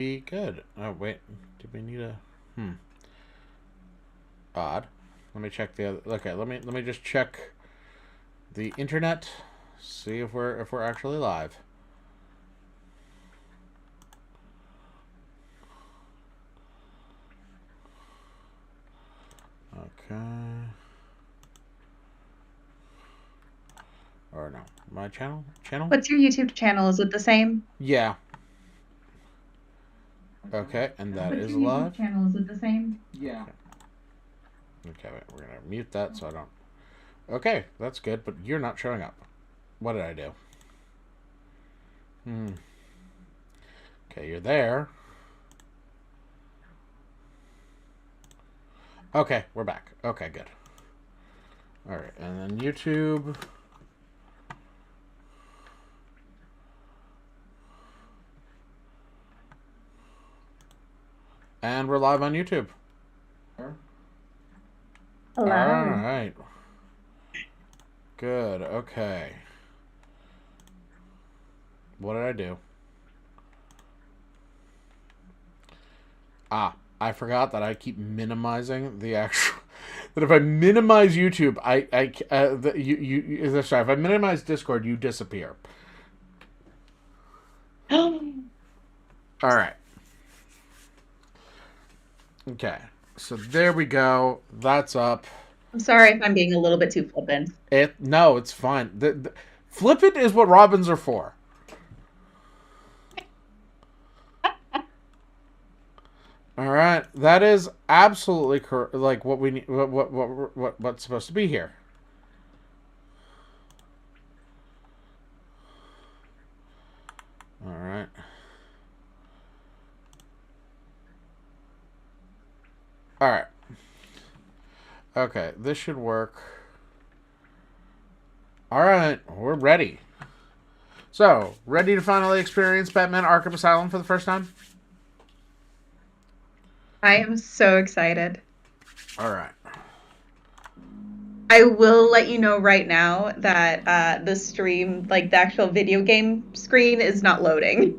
Be good. Oh, wait. Did we need a... Odd. Let me check the other... Okay, let me just check the internet. See if we're actually live. Okay. Or no. My channel? What's your YouTube channel? Is it the same? Yeah. Okay, and that What's is your YouTube live. channel? Is it the same? Yeah. Okay, wait, we're gonna mute that so I don't... Okay, that's good, but you're not showing up. What did I do? Okay, you're there. Okay, we're back. Okay, good. Alright, and then YouTube. And we're live on YouTube. Hello. Alright. Good, okay. What did I do? I forgot that I keep minimizing the actual... That if I minimize YouTube, sorry, if I minimize Discord, you disappear. Alright. Okay. So there we go. That's up. I'm sorry if I'm being a little bit too flippant. No, it's fine. Flippant is what Robins are for. All right, that is absolutely like what we need. What's supposed to be here? All right. All right. Okay, this should work. All right, we're ready. So, ready to finally experience Batman Arkham Asylum for the first time? I am so excited. All right. I will let you know right now that the stream, like the actual video game screen, is not loading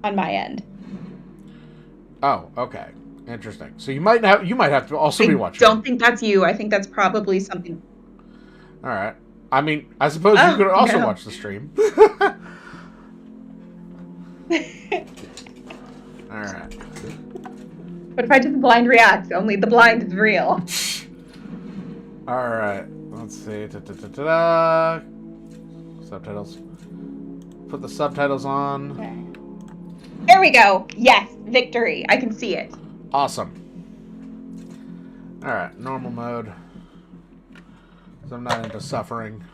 on my end. Oh, okay. Interesting. So you might have to also be I watching. don't think that's you. I think that's probably something. All right. I mean, I suppose you Oh, could also no. watch the stream. All right. What if I just blind react? Only the blind is real. All right. Let's see. Da-da-da-da-da. Subtitles. Put the subtitles on. Okay. There we go. Yes, victory. I can see it. Awesome. All right. Normal mode. So I'm not into suffering.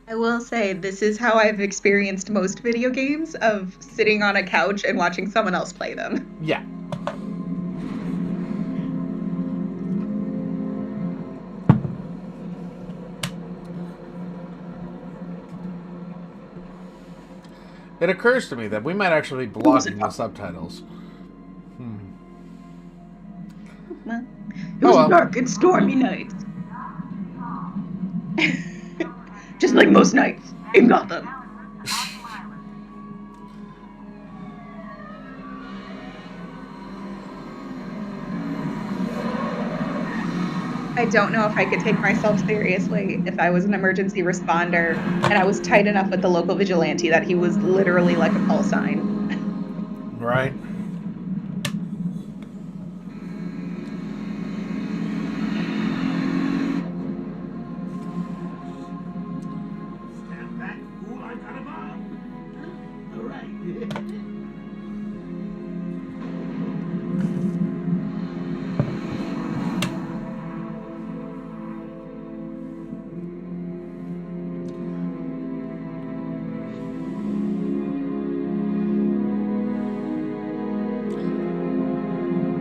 I will say this is how I've experienced most video games, of sitting on a couch and watching someone else play them. Yeah. It occurs to me that we might actually be blocking the subtitles. It was a dark and stormy night. Just like most nights in Gotham. I don't know if I could take myself seriously if I was an emergency responder and I was tight enough with the local vigilante that he was literally like a call sign. Right.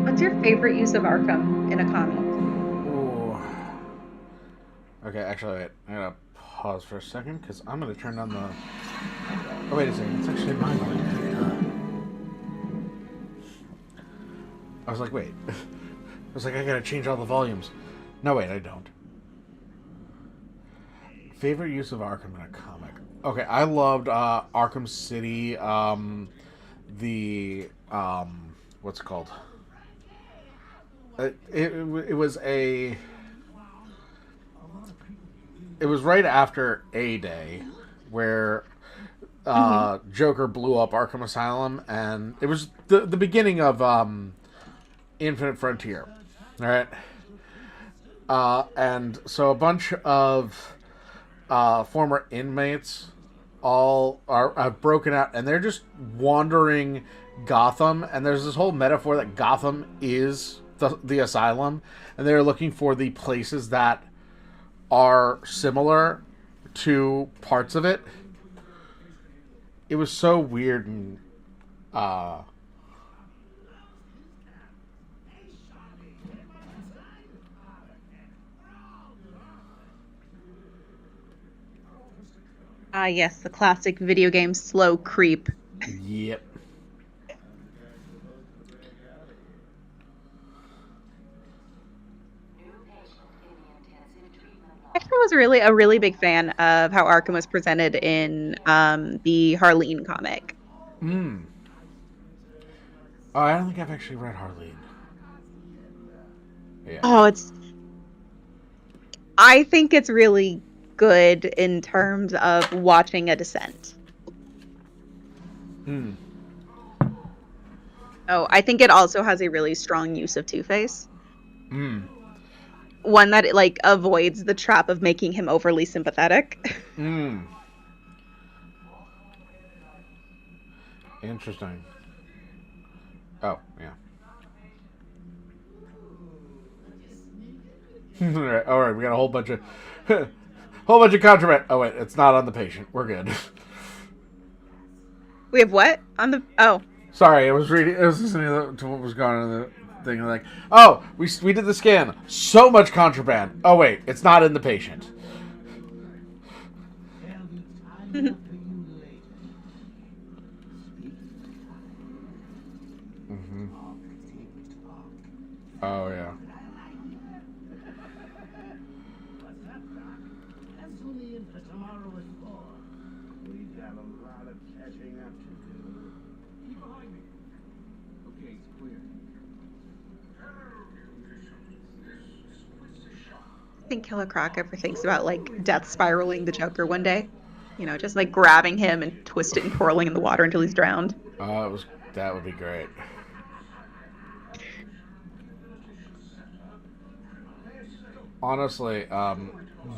What's your favorite use of Arkham in a comic? Ooh. Okay, actually, wait. I gotta pause for a second because I'm gonna turn on the. Oh, wait a second. It's actually my volume. I was like, wait. I was like, I gotta change all the volumes. No, wait, I don't. Favorite use of Arkham in a comic. Okay, I loved Arkham City. The what's it called? It was a. It was right after A Day, where Joker blew up Arkham Asylum, and it was the beginning of Infinite Frontier. All right. And so a bunch of former inmates all have broken out, and they're just wandering Gotham. And there's this whole metaphor that Gotham is the asylum, and they're looking for the places that are similar to parts of it. It was so weird and Yes, the classic video game slow creep. Yep. Actually, was really a really big fan of how Arkham was presented in the Harleen comic. Oh, I don't think I've actually read Harleen. Yeah. Oh, I think it's really good in terms of watching a descent. Oh, I think it also has a really strong use of Two-Face. One that like avoids the trap of making him overly sympathetic. Interesting. Oh, yeah. All right, we got a whole bunch of contraband. Oh wait, it's not on the patient. We're good. We have what on the? Oh, sorry, I was reading. I was listening to what was going on in the thing. Like, oh, we did the scan. So much contraband. Oh wait, it's not in the patient. Oh yeah. I think Killer Croc ever thinks about like death spiraling the Joker one day. You know, just like grabbing him and twisting and twirling in the water until he's drowned. That would be great. Honestly,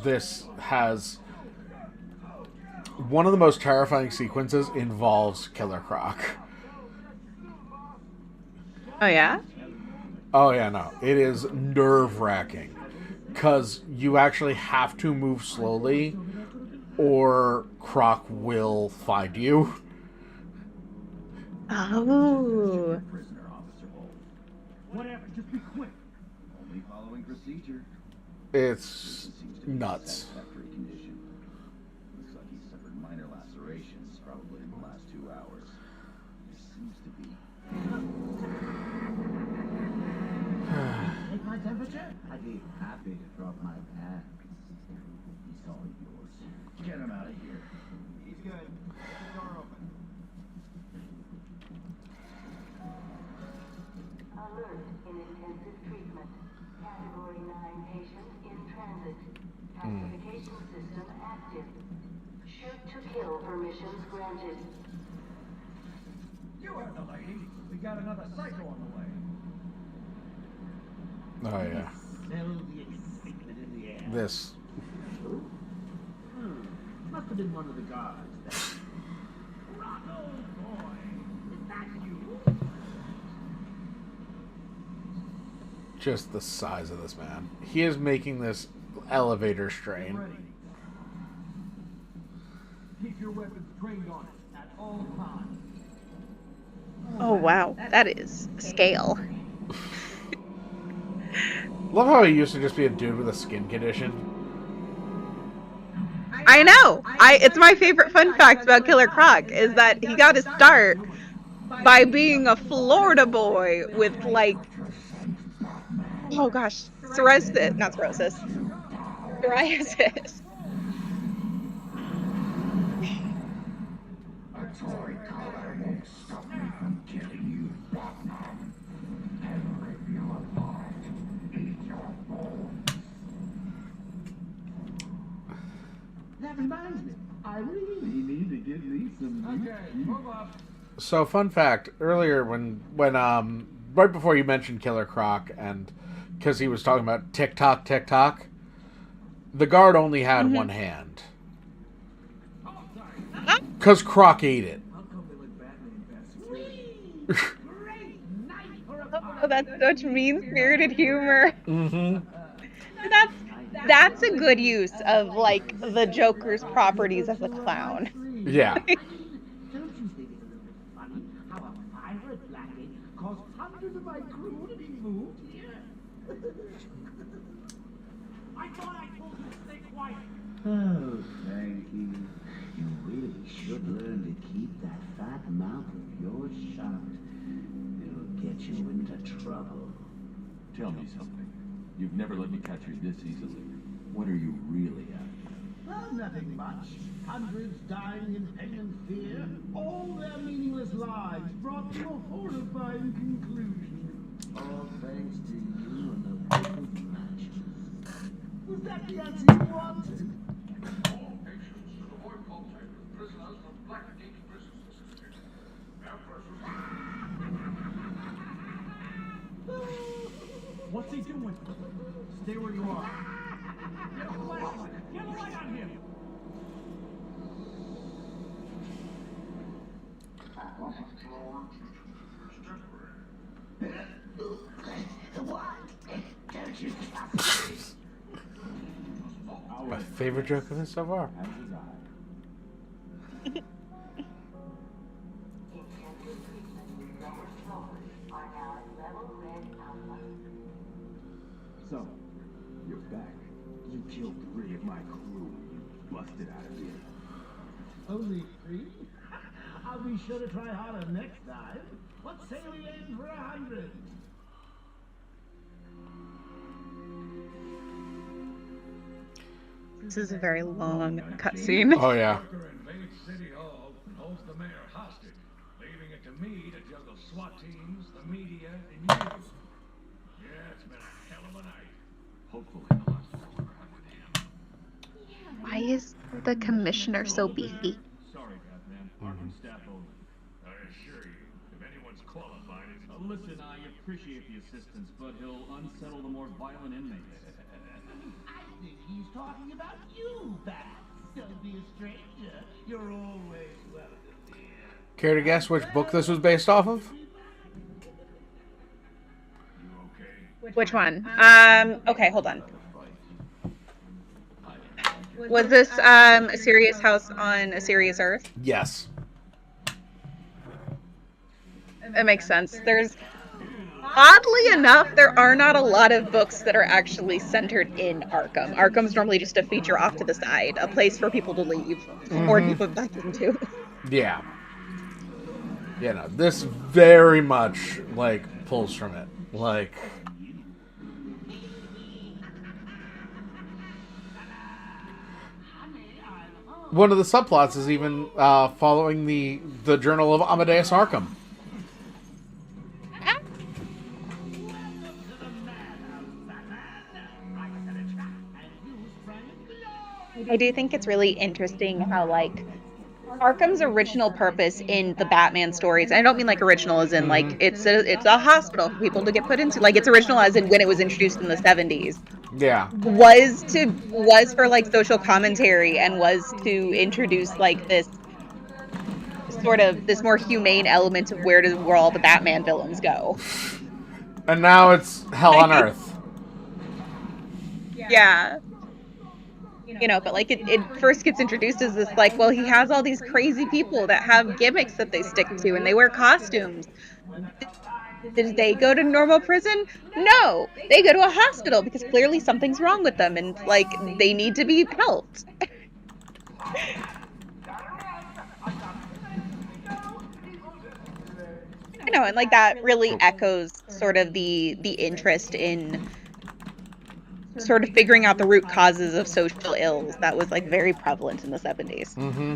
this has one of the most terrifying sequences involves Killer Croc. Oh yeah? Oh yeah, no. It is nerve-wracking. Because you actually have to move slowly or Croc will find you. Oh. It's nuts. I'd be happy to drop my pants. He's all yours. Get him out of here. He's good. Get the door open. Alert in intensive treatment. Category 9 patient in transit. Classification system active. Shoot to kill permissions granted. You heard the lady. We got another psycho on the way. Oh yeah. This. Must have been one of the guards. Rocco boy, is that you? Just the size of this man. He is making this elevator strain. Keep your weapons trained on it at all times. Oh wow, that is scale. Love how he used to just be a dude with a skin condition. I know. It's my favorite fun fact about Killer Croc is that he got his start by being a Florida boy with like, oh gosh, psoriasis. That reminds me, I really need to get me some. Okay, move up. So, fun fact: earlier, when right before you mentioned Killer Croc, and because he was talking about tick tock, the guard only had one hand because Croc ate it. Oh, that's such mean-spirited humor. Mm-hmm. That's a good use of like the Joker's properties as a clown. Yeah. Don't you think it's a little bit funny how a pirate landing caused hundreds of my crew to be moved here? I thought I told you to stay quiet. Oh, thank you. You really should learn to keep that fat mouth of yours shut. It'll get you into trouble. Tell me something. You've never let me catch you this easily. What are you really after? Well, nothing much. Hundreds dying in pain and fear. All their meaningless lives brought to a horrifying conclusion. All thanks to you and the wicked matches. Was that the answer you wanted? All patients should avoid contact with prisoners from Blackgate Prison System. Now, What's he doing? Stay where you are. Get a flashlight. Get a light on him. What? Don't you My favorite joke of it so far. Intensive treatment lower floors are now at level red alpha. So, you're back. You killed 3 of my crew. You busted out of here. Only 3? I'll be sure to try harder next time. Let's say we aim for 100. This is a very long cutscene. Oh yeah. Joker invades City Hall and holds the mayor hostage, leaving it to me to juggle SWAT teams, the media, and you. Yeah, it's been a hell of a night. Hopefully the last one will run with him. Why is the commissioner so beefy? Sorry, Batman. Arkham staff only. I assure you, if anyone's qualified, it's... Listen, I appreciate the assistance, but he'll unsettle the more violent inmates. I think he's talking about you, Bat. Don't be a stranger. You're always welcome here. Care to guess which book this was based off of? You okay? Which one? Okay, hold on. Was this a serious house on a serious earth? Yes. It makes sense. Oddly enough, there are not a lot of books that are actually centered in Arkham. Arkham's normally just a feature off to the side, a place for people to leave or be put back into. Yeah. Yeah, no, this very much, like, pulls from it. Like... One of the subplots is even following the Journal of Amadeus Arkham. I do think it's really interesting how, like, Arkham's original purpose in the Batman stories, I don't mean like original as in like it's a hospital for people to get put into, like it's original as in when it was introduced in the 70s. Yeah. Was for like social commentary and was to introduce like this sort of this more humane element of where all the Batman villains go. And now it's hell on earth. Yeah. You know, but like it first gets introduced as this like, well, he has all these crazy people that have gimmicks that they stick to and they wear costumes. Did they go to normal prison? No, they go to a hospital because clearly something's wrong with them and like they need to be helped. You know, and like that really echoes sort of the interest in sort of figuring out the root causes of social ills that was like very prevalent in the 70s. Mm-hmm.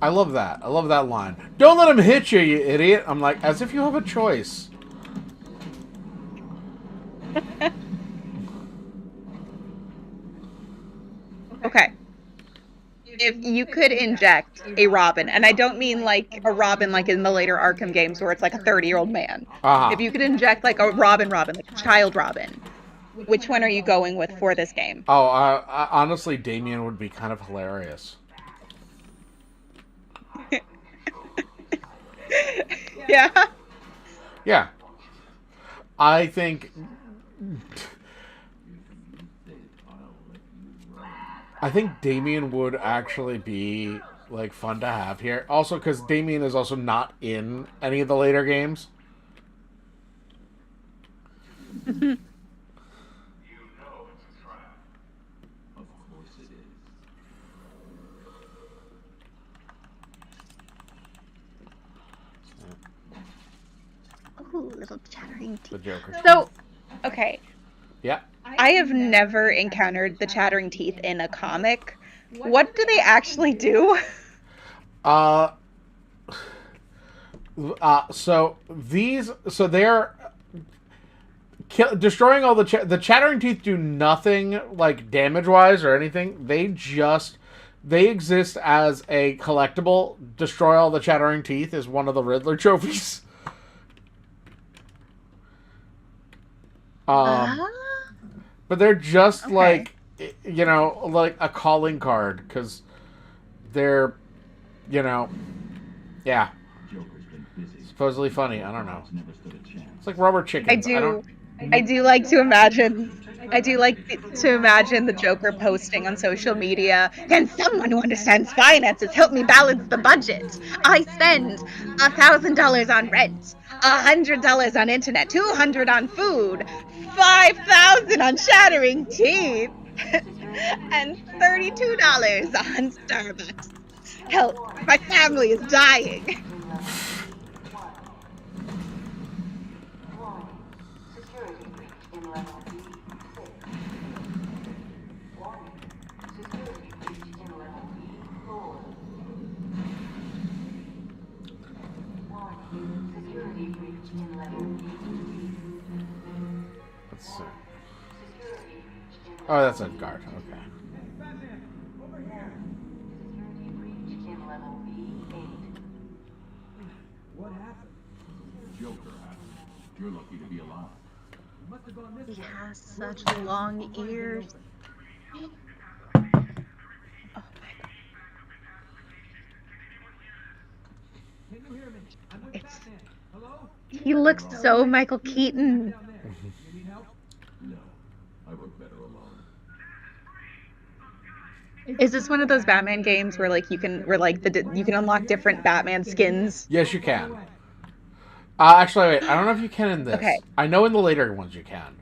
I love that. I love that line. Don't let him hit you, you idiot. I'm like, as if you have a choice. if you could inject a Robin, and I don't mean like a Robin like in the later Arkham games where it's like a 30-year-old man. Uh-huh. If you could inject like a Robin, like a child Robin, which one are you going with for this game? Oh, honestly, Damien would be kind of hilarious. Yeah. Yeah. I think Damien would actually be like fun to have here. Also, because Damien is also not in any of the later games. Of course it is. Ooh, little chattering The teeth. Joker. So, okay, Yeah. I have never encountered the chattering teeth in a comic. What do they actually do? So they're destroying all the chattering teeth do nothing like damage wise or anything. They exist as a collectible. Destroy all the chattering teeth is one of the Riddler trophies. But they're just Okay. like, you know, like a calling card because they're, you know, yeah, Joker's been busy. supposedly funny. I don't know. Cops never stood a chance. It's like rubber chickens. I do like to imagine. I do like to imagine the Joker posting on social media. Can someone who understands finances help me balance the budget? I spend $1,000 on rent, $100 on internet, $200 on food, $5,000 on shattering teeth, and $32 on Starbucks. Help! My family is dying. Security breach in level B6. Warning. Security breach in level B4. Warning. Security breach in level B3. Let's see. Security breach in Oh, that's a guard. Okay. Security breach in level B8. What happened? Joker happened. You're lucky to be alive. Must have gone this He way. has such long ears. Oh my god. Can you hear me? I'm with It's- Batman. Hello? He looks so Michael Keaton. Down there. You need help? No, I work better alone. Is this one of those Batman games where like you can you can unlock different Batman skins? Yes, you can. Actually, wait. I don't know if you can in this. Okay. I know in the later ones you can.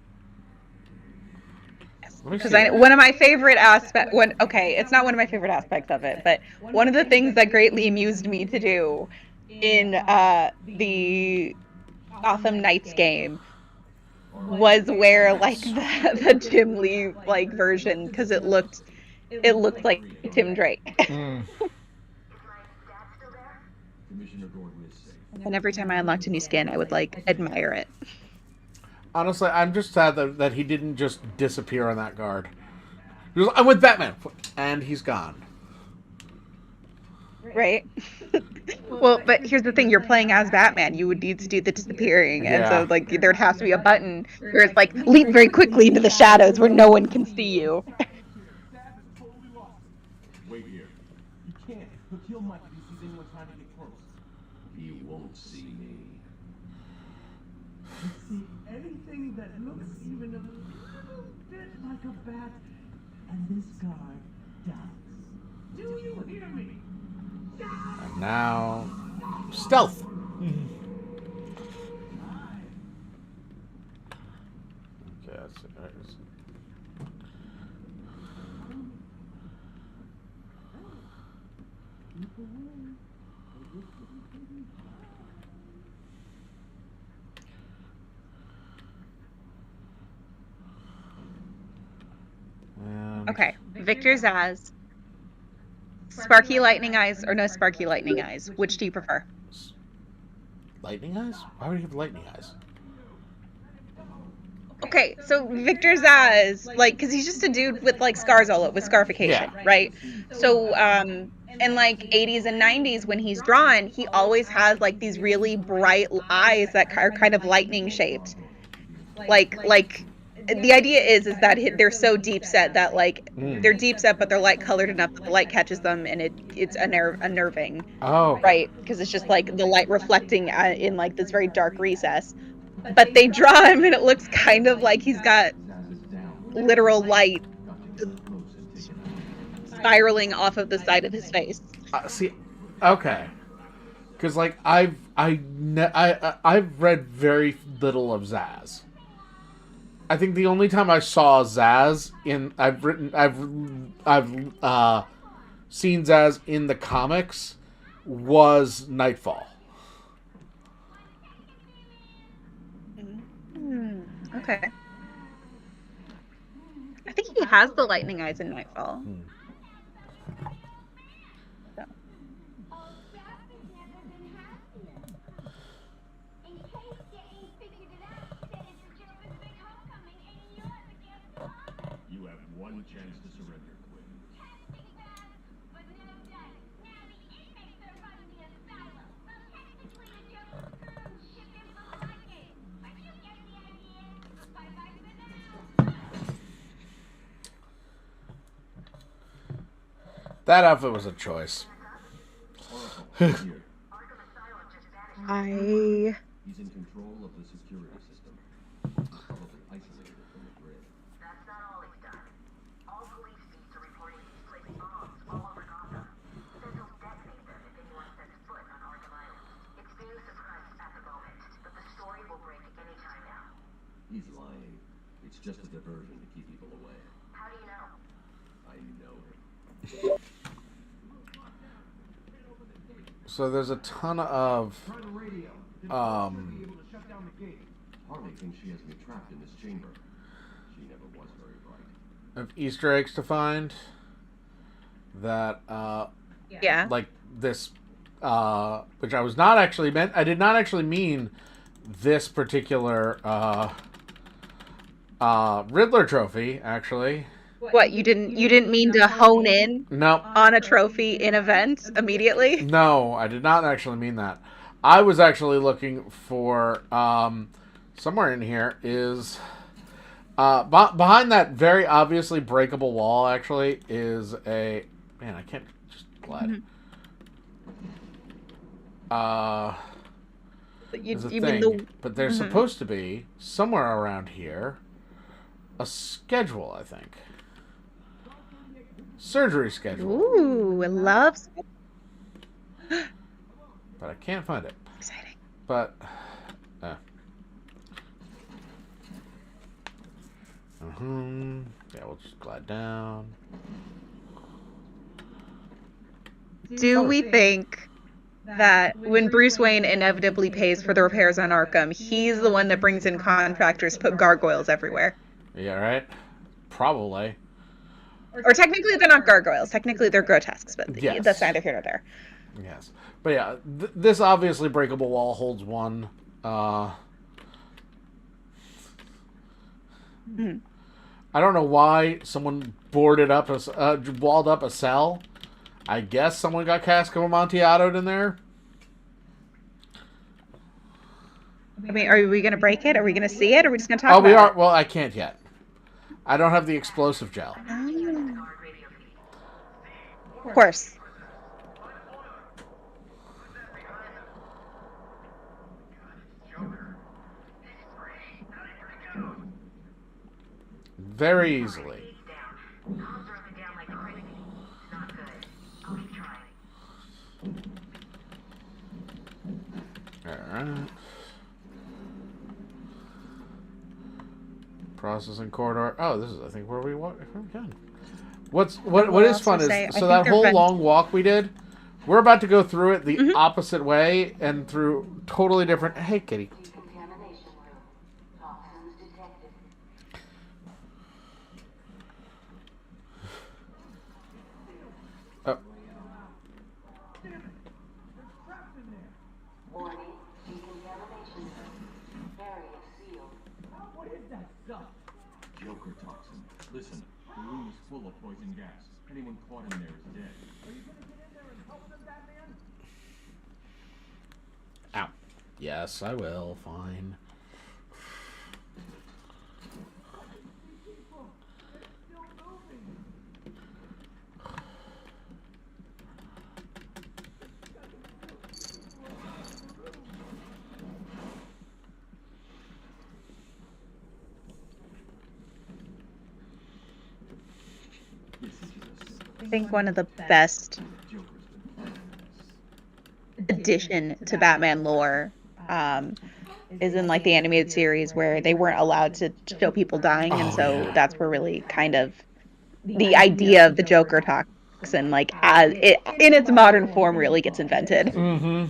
Let me Because see. one of my favorite it's not one of my favorite aspects of it, but one of the things that greatly amused me to do in the Gotham Knights game was where like the Jim Lee like version, because it looked like Tim Drake. Mm. Commissioner Gordon is safe. And every time I unlocked a new skin, I would like admire it. Honestly, I'm just sad that he didn't just disappear on that guard. He was, I'm with Batman, and he's gone. Right? Well, but here's the thing, you're playing as Batman. You would need to do the disappearing. And Yeah. so like there'd have to be a button where it's like leap very quickly into the shadows where no one can see you. Batman's totally lost. Wait here. You can't. He'll kill Mike if he sees anyone trying to get close. He won't see me. See anything that looks even a little bit like a bat, and this guard does. Do you hear me? And now, stealth. Okay, that's it. Right. And Okay, Victor Zaz. Sparky lightning eyes or no sparky lightning eyes? Which do you prefer? lightning eyes? Why would he have lightning eyes? Okay, so Victor Zsasz, like, because he's just a dude with like scars all over, with scarification, Yeah. right? So, in like 80s and 90s, when he's drawn, he always has like these really bright eyes that are kind of lightning shaped. Like the idea is that they're so deep set that like they're deep set, but they're light colored enough that the light catches them and it's unnerving, Oh, okay. right? Because it's just like the light reflecting in like this very dark recess. But they draw him and it looks kind of like he's got literal light spiraling off of the side of his face. See, okay, because like I've read very little of Zaz. I think the only time I saw Zaz I've seen Zaz in the comics was Nightfall. Okay. I think he has the lightning eyes in Nightfall. So. You have one chance to surrender, Quinn. That outfit was a choice. Here. I He's in control of the security system. Probably isolated from the grid. That's not all he's done. All police feeds are reporting he's placed bombs all over Gotham. Says he'll detonate them if anyone sets foot on Arkham Island. It's being suppressed at the moment, but the story will break any time now. He's lying. It's just a diversion to keep people away. How do you know? I know him. So there's a ton of Try the radio. Then be able to shut down the gate. Harley thinks she has me trapped in this chamber. She never was very bright. of Easter eggs to find that yeah. like this which I was not actually meant I did not actually mean this particular Riddler trophy actually. What, you didn't mean to hone in No. on a trophy in event immediately? No, I did not actually mean that. I was actually looking for somewhere in here is behind that very obviously breakable wall actually is a man, I can't just glad. You There's a mean thing, the but there's supposed to be somewhere around here a schedule, I think. Surgery schedule. Ooh, I love But I can't find it. exciting. But yeah, we'll just glide down. Do we think that when Bruce Wayne inevitably pays for the repairs on Arkham, he's the one that brings in contractors to put gargoyles everywhere? Yeah, right? Probably. Or technically they're not gargoyles. Technically they're grotesques, but Yes. that's neither here nor there. Yes. But yeah, this obviously breakable wall holds one. I don't know why someone boarded up walled up a cell. I guess someone got Casco Amontillado in there. I mean, are we going to break it? Are we going to see it? Or are we just going to talk Oh, about we are. it? Well, I can't yet. I don't have the explosive gel. Of course. Very easily. Alright. Processing corridor. Oh, this is I think where we walk. Okay. What is fun is so that whole long walk we did. We're about to go through it the opposite way and through totally different. Hey, kitty. Contamination room. Toxins detected. Oh. Warning, decontamination zone. Area sealed. Joker toxin. Listen, the room is full of poison gas. Anyone caught in there is dead. Ow. Yes, I will. Fine. I think one of the best addition to Batman lore is in like the animated series where they weren't allowed to show people dying, and so that's where really kind of the idea of the Joker toxin, like as it in its modern form, really gets invented. Mm-hmm.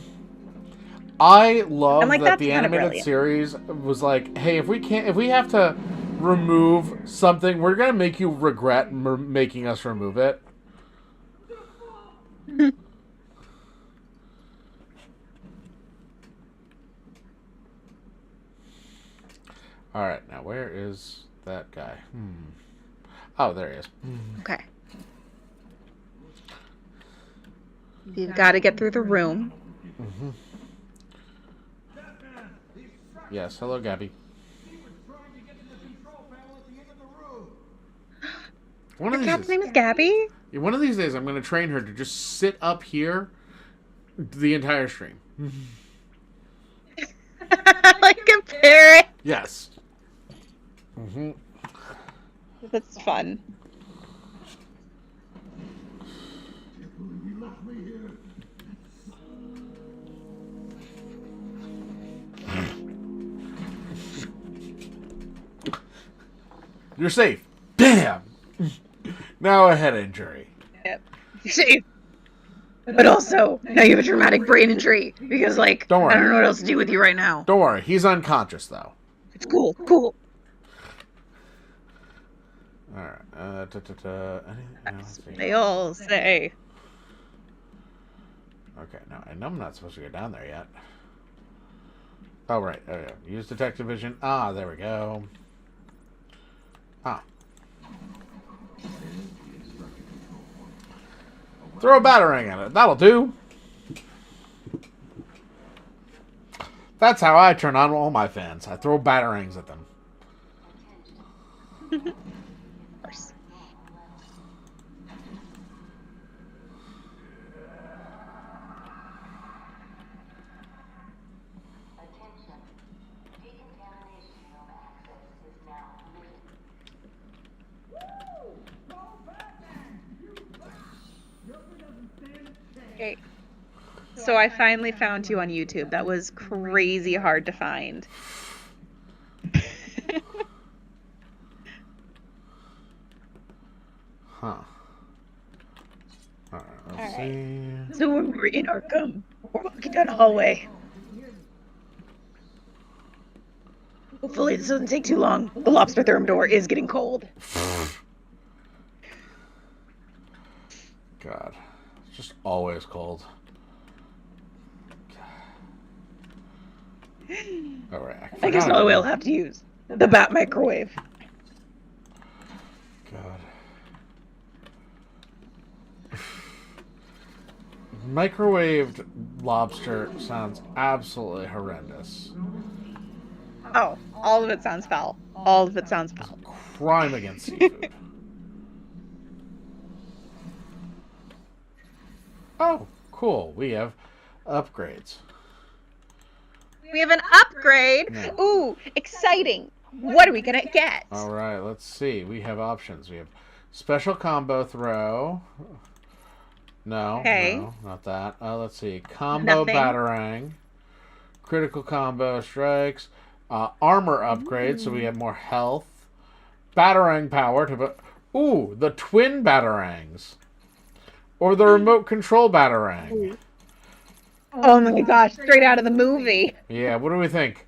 I love And, like, that that's the kinda animated brilliant. series was like, hey, if we have to remove something, we're gonna make you regret making us remove it. All right, now where is that guy? Oh, there he is. Okay. You've got to get through the room. Mm-hmm. Yes, hello, Gabby. One of Your these cat's name is Gabby? one of these days, I'm going to train her to just sit up here the entire stream. Like a parrot. Yes. Mm-hmm. That's fun. You're safe. Damn. Now a head injury. Yep. Safe. But also, now you have a traumatic brain injury because, like, Don't worry. I don't know what else to do with you right now. Don't worry, he's unconscious though. It's cool. Cool. All right. Anything else? They all say. Okay, no, I know I'm not supposed to go down there yet. Oh, right. Oh, yeah. Use detective vision. Ah, there we go. Ah. Throw a batarang at it. That'll do. That's how I turn on all my fans. I throw batarangs at them. Of course. Attention. Decontamination room access is now permitted. Okay. So I finally found you on YouTube. That was crazy hard to find. Huh. Alright, let's see. So when we're in Arkham, we're walking down a hallway. Hopefully this doesn't take too long. The lobster thermidor is getting cold. God. It's just always cold. Alright. I guess I will have to use the bat microwave. God. Microwaved lobster sounds absolutely horrendous. Oh, all of it sounds foul. All of it sounds foul. Crime against seafood. Oh, cool. We have upgrades. We have an upgrade. Yeah. Ooh, exciting. What are we gonna get? All right, let's see. We have options. We have special combo throw. No, Okay. no, not that. Let's see. Combo Nothing. batarang. Critical combo strikes. Armor upgrade, so we have more health. Batarang power to... Ooh, the twin batarangs. Or the remote control batarang. Oh my gosh, straight out of the movie. Yeah, what do we think?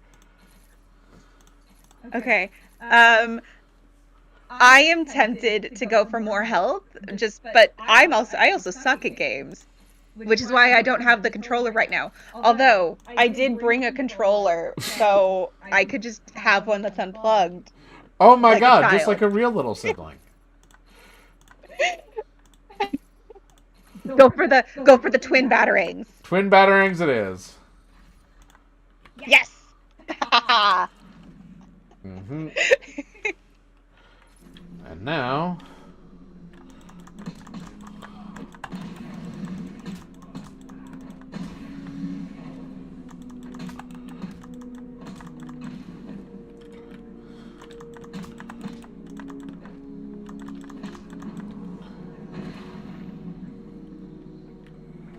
Okay. I am tempted to go for more health, but I also suck at games, which is why I don't have the controller right now. Although I did bring a controller, so I could just have one that's unplugged Oh my like a god, just child. like a real little sibling. Go for the twin batarangs. Twin batarangs it is. Yes. Mm-hmm. And now...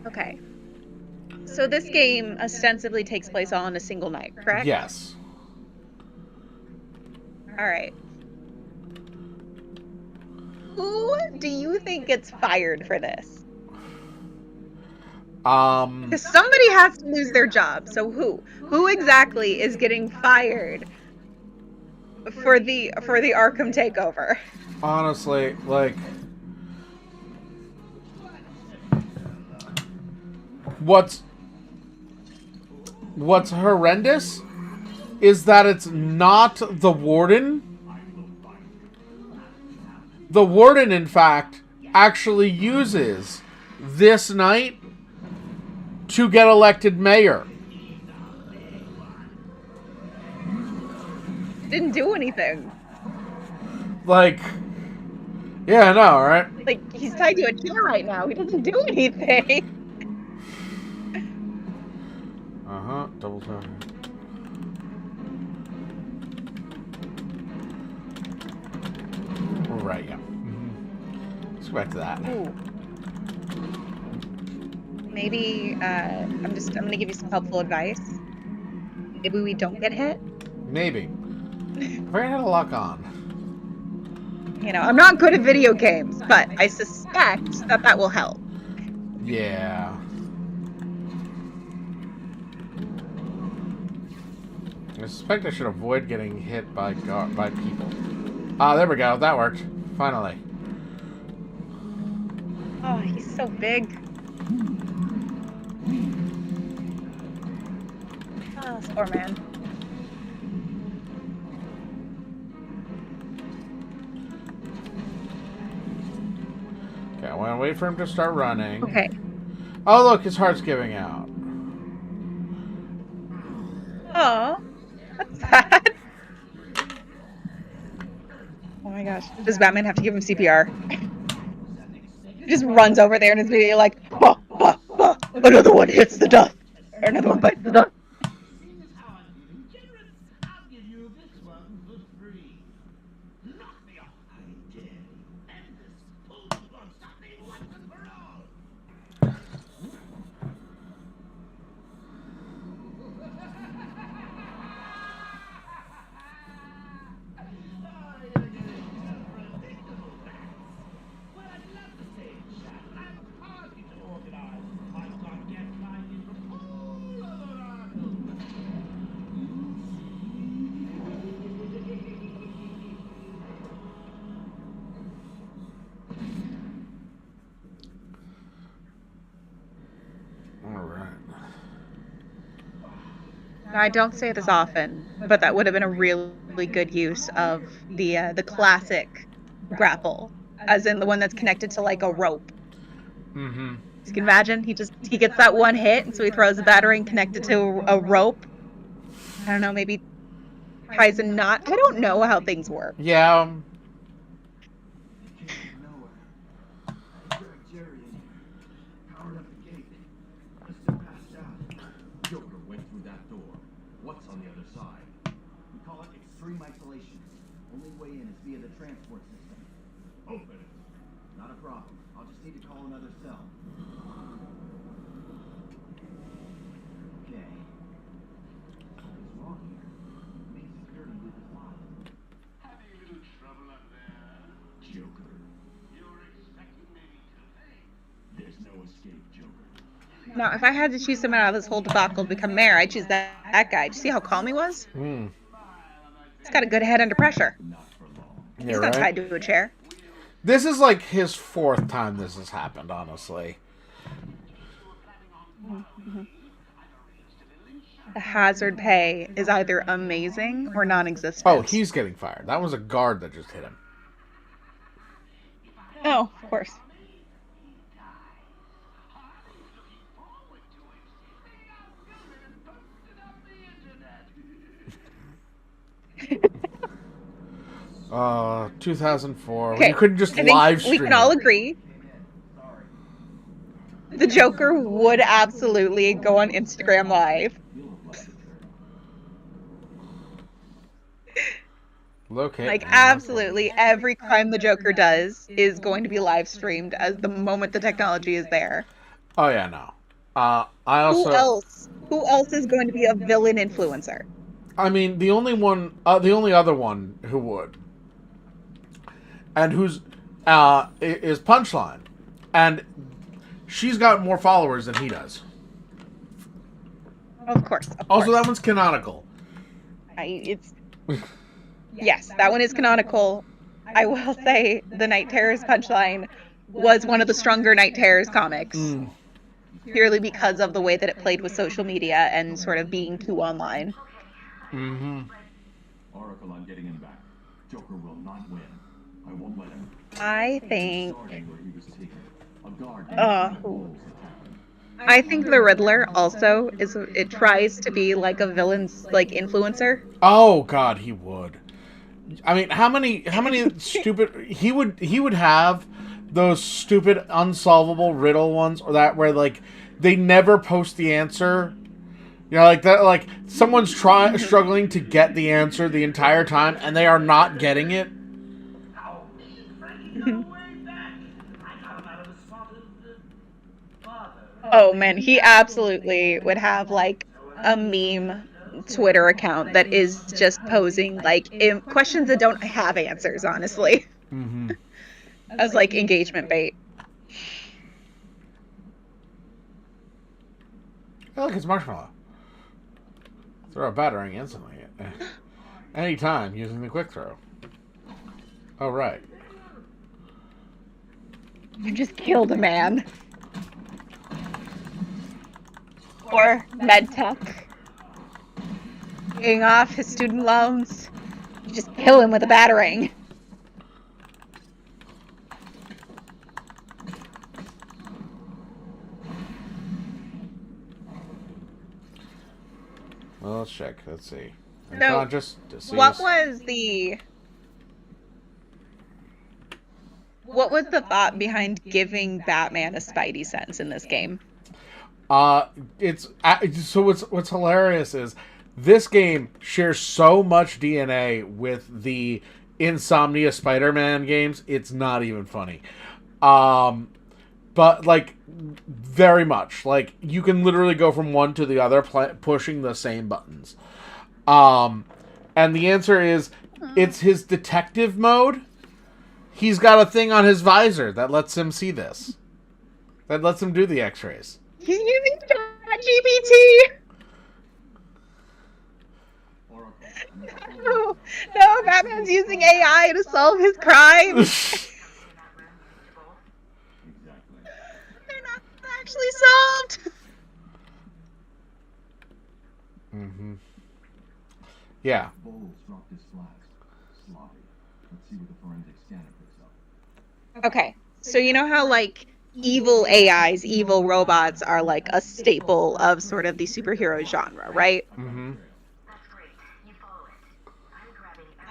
Okay. So this game ostensibly takes place all in a single night, correct? Yes. All right. Who do you think gets fired for this? Because somebody has to lose their job. So who? Who exactly is getting fired for the Arkham takeover? Honestly, like... What's horrendous is that it's not the warden. The warden, in fact, actually uses this night to get elected mayor. Didn't do anything. Like, yeah, I know, right? Like, he's tied to a chair right now. He doesn't do anything. Uh-huh, double tap. Right, yeah. Mm-hmm. Let's go back to that. Ooh. Maybe, I'm gonna give you some helpful advice. Maybe we don't get hit. Maybe. If I had a lock on. You know, I'm not good at video games, but I suspect that will help. Yeah. I suspect I should avoid getting hit by people. Ah, there we go. That worked. Finally. Oh, he's so big. Oh, this poor man. Okay, I want to wait for him to start running. Okay. Oh, look, his heart's giving out. Oh, that's sad. Oh my gosh. Does Batman have to give him CPR? He just runs over there and is immediately like, bah, bah, bah. Another one hits the dust. Another one bites the dust. Seeing as how I'm being generous, I'll give you this one for free. Knock me off, I dare you. End this fool on something once and for all. Well, I'd love to stay in chat, but I'm a party to organize. I've got guests flying in from all over Arkham. Alright. I don't say this often, but that would have been a really good use of the classic grapple, as in the one that's connected to like a rope. Mm-hmm. You can imagine he gets that one hit, and so he throws a battering connected to a rope. I don't know, maybe ties a knot. I don't know how things work. Yeah. Jerry in here. Powered up the gate. I'm still passed out. Joker went through that door. What's on the other side? We call it extreme isolation. Only way in is via the transport system. Open it. Not a problem. I'll just need to call another cell. Okay. Something's wrong here. Main security booth is locked. Having a little trouble up there? Joker. You're expecting me to pay? There's no escape, Joker. Now, if I had to choose someone out of this whole debacle to become mayor, I'd choose that guy. Did you see how calm he was? Mm. He's got a good head under pressure. Not for long. Yeah, He's not right? tied to a chair. This is like his fourth time this has happened, honestly. the hazard pay is either amazing or non-existent. Oh, he's getting fired. That was a guard that just hit him. Oh, of course. Uh, 2004. Okay, You couldn't just I think live stream. we can all it. agree the Joker would absolutely go on Instagram Live. Locate. Like, absolutely every crime the Joker does is going to be live streamed as the moment the technology is there. Oh yeah, no. I also. Who else is going to be a villain influencer? I mean, the only other one who would, and who's, is Punchline, and she's got more followers than he does. Of course. Also, that one's canonical. Yes, that one is canonical. I will say the Night Terrors Punchline was one of the stronger Night Terrors comics. Purely because of the way that it played with social media and sort of being too online. Mm-hmm. Oracle, I'm getting him back. Joker will not win. I won't let him. I think... Starting where he was taken. A guard I think the Riddler also it tries to be like a villain's like influencer. Oh God, he would. I mean, how many stupid he would have those stupid unsolvable riddle ones, or that where like they never post the answer. You know, like that, like someone's struggling to get the answer the entire time, and they are not getting it. Oh man, he absolutely would have like a meme Twitter account that is just posing like questions that don't have answers, honestly. Mm-hmm. As like engagement bait. Hey, look, it's Marshmallow. Throw a battering instantly. Anytime using the quick throw. Oh, right. You just killed a man. Or MedTech. Paying off his student loans. You just kill him with a battering. Well, let's check. Let's see. So, what was the thought behind giving Batman a Spidey sense in this game? What's hilarious is this game shares so much DNA with the Insomnia Spider-Man games. It's not even funny. But like very much like you can literally go from one to the other pushing the same buttons. And the answer is it's his detective mode. He's got a thing on his visor that lets him see this. That lets him do the x-rays. He's using ChatGPT. No, Batman's using AI to solve his crimes. They're not actually solved. Mm-hmm. Yeah. Bowles dropped his flask. Sloppy. Let's see what the forensic scanner picks up. Okay, so you know how like evil AIs, evil robots are like a staple of sort of the superhero genre, right? Mm-hmm.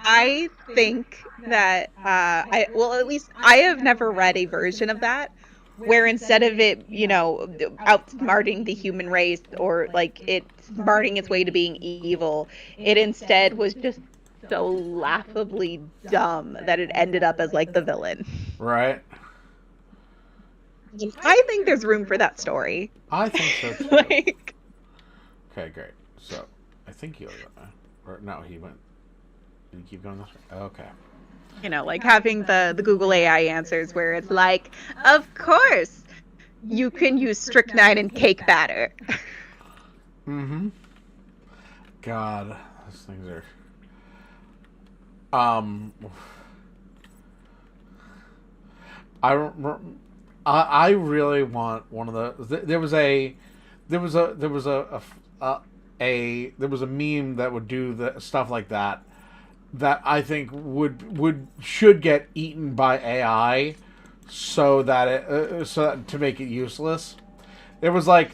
I think that at least I have never read a version of that where instead of it, you know, outsmarting the human race or like it smarting its way to being evil, it instead was just so laughably dumb that it ended up as like the villain. Right. I think there's room for that story. I think so too. Like, okay, great. So I think he'll go. Or no, he went. Did he keep going this way? Okay. you know, like having the Google AI answers where it's like, of course, you can use strychnine and cake batter. Mm-hmm. God, those things are. I really want one of the. There was a there was a meme that would do the stuff like that I think should get eaten by AI so that to make it useless. It was like,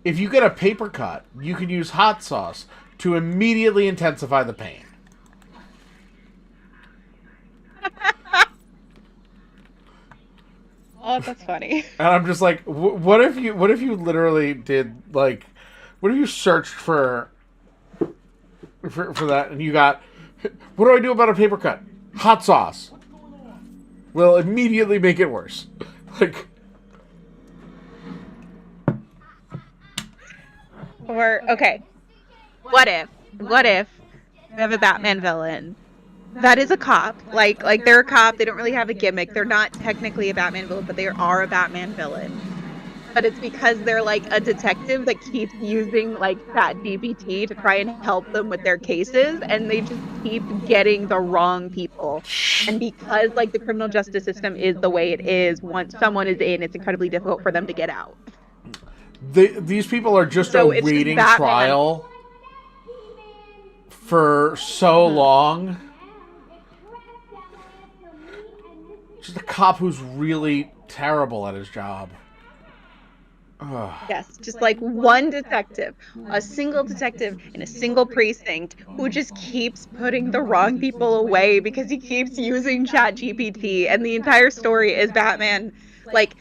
if you get a paper cut, you can use hot sauce to immediately intensify the pain. Oh, that's funny. And I'm just like, what if you literally did, like, what if you searched for that and you got, what do I do about a paper cut? Hot sauce. Will immediately make it worse. Like, Or, okay, what if you have a Batman villain that is a cop, like they're a cop, they don't really have a gimmick, they're not technically a Batman villain, but they are a Batman villain. But it's because they're like a detective that keeps using like ChatGPT to try and help them with their cases, and they just keep getting the wrong people. And because like the criminal justice system is the way it is, once someone is in, it's incredibly difficult for them to get out. these people are just So it's just awaiting Batman. trial for so long. Just a cop who's really terrible at his job. Ugh. Yes, just like one detective, a single detective in a single precinct who just keeps putting the wrong people away because he keeps using ChatGPT, and the entire story is Batman. Like,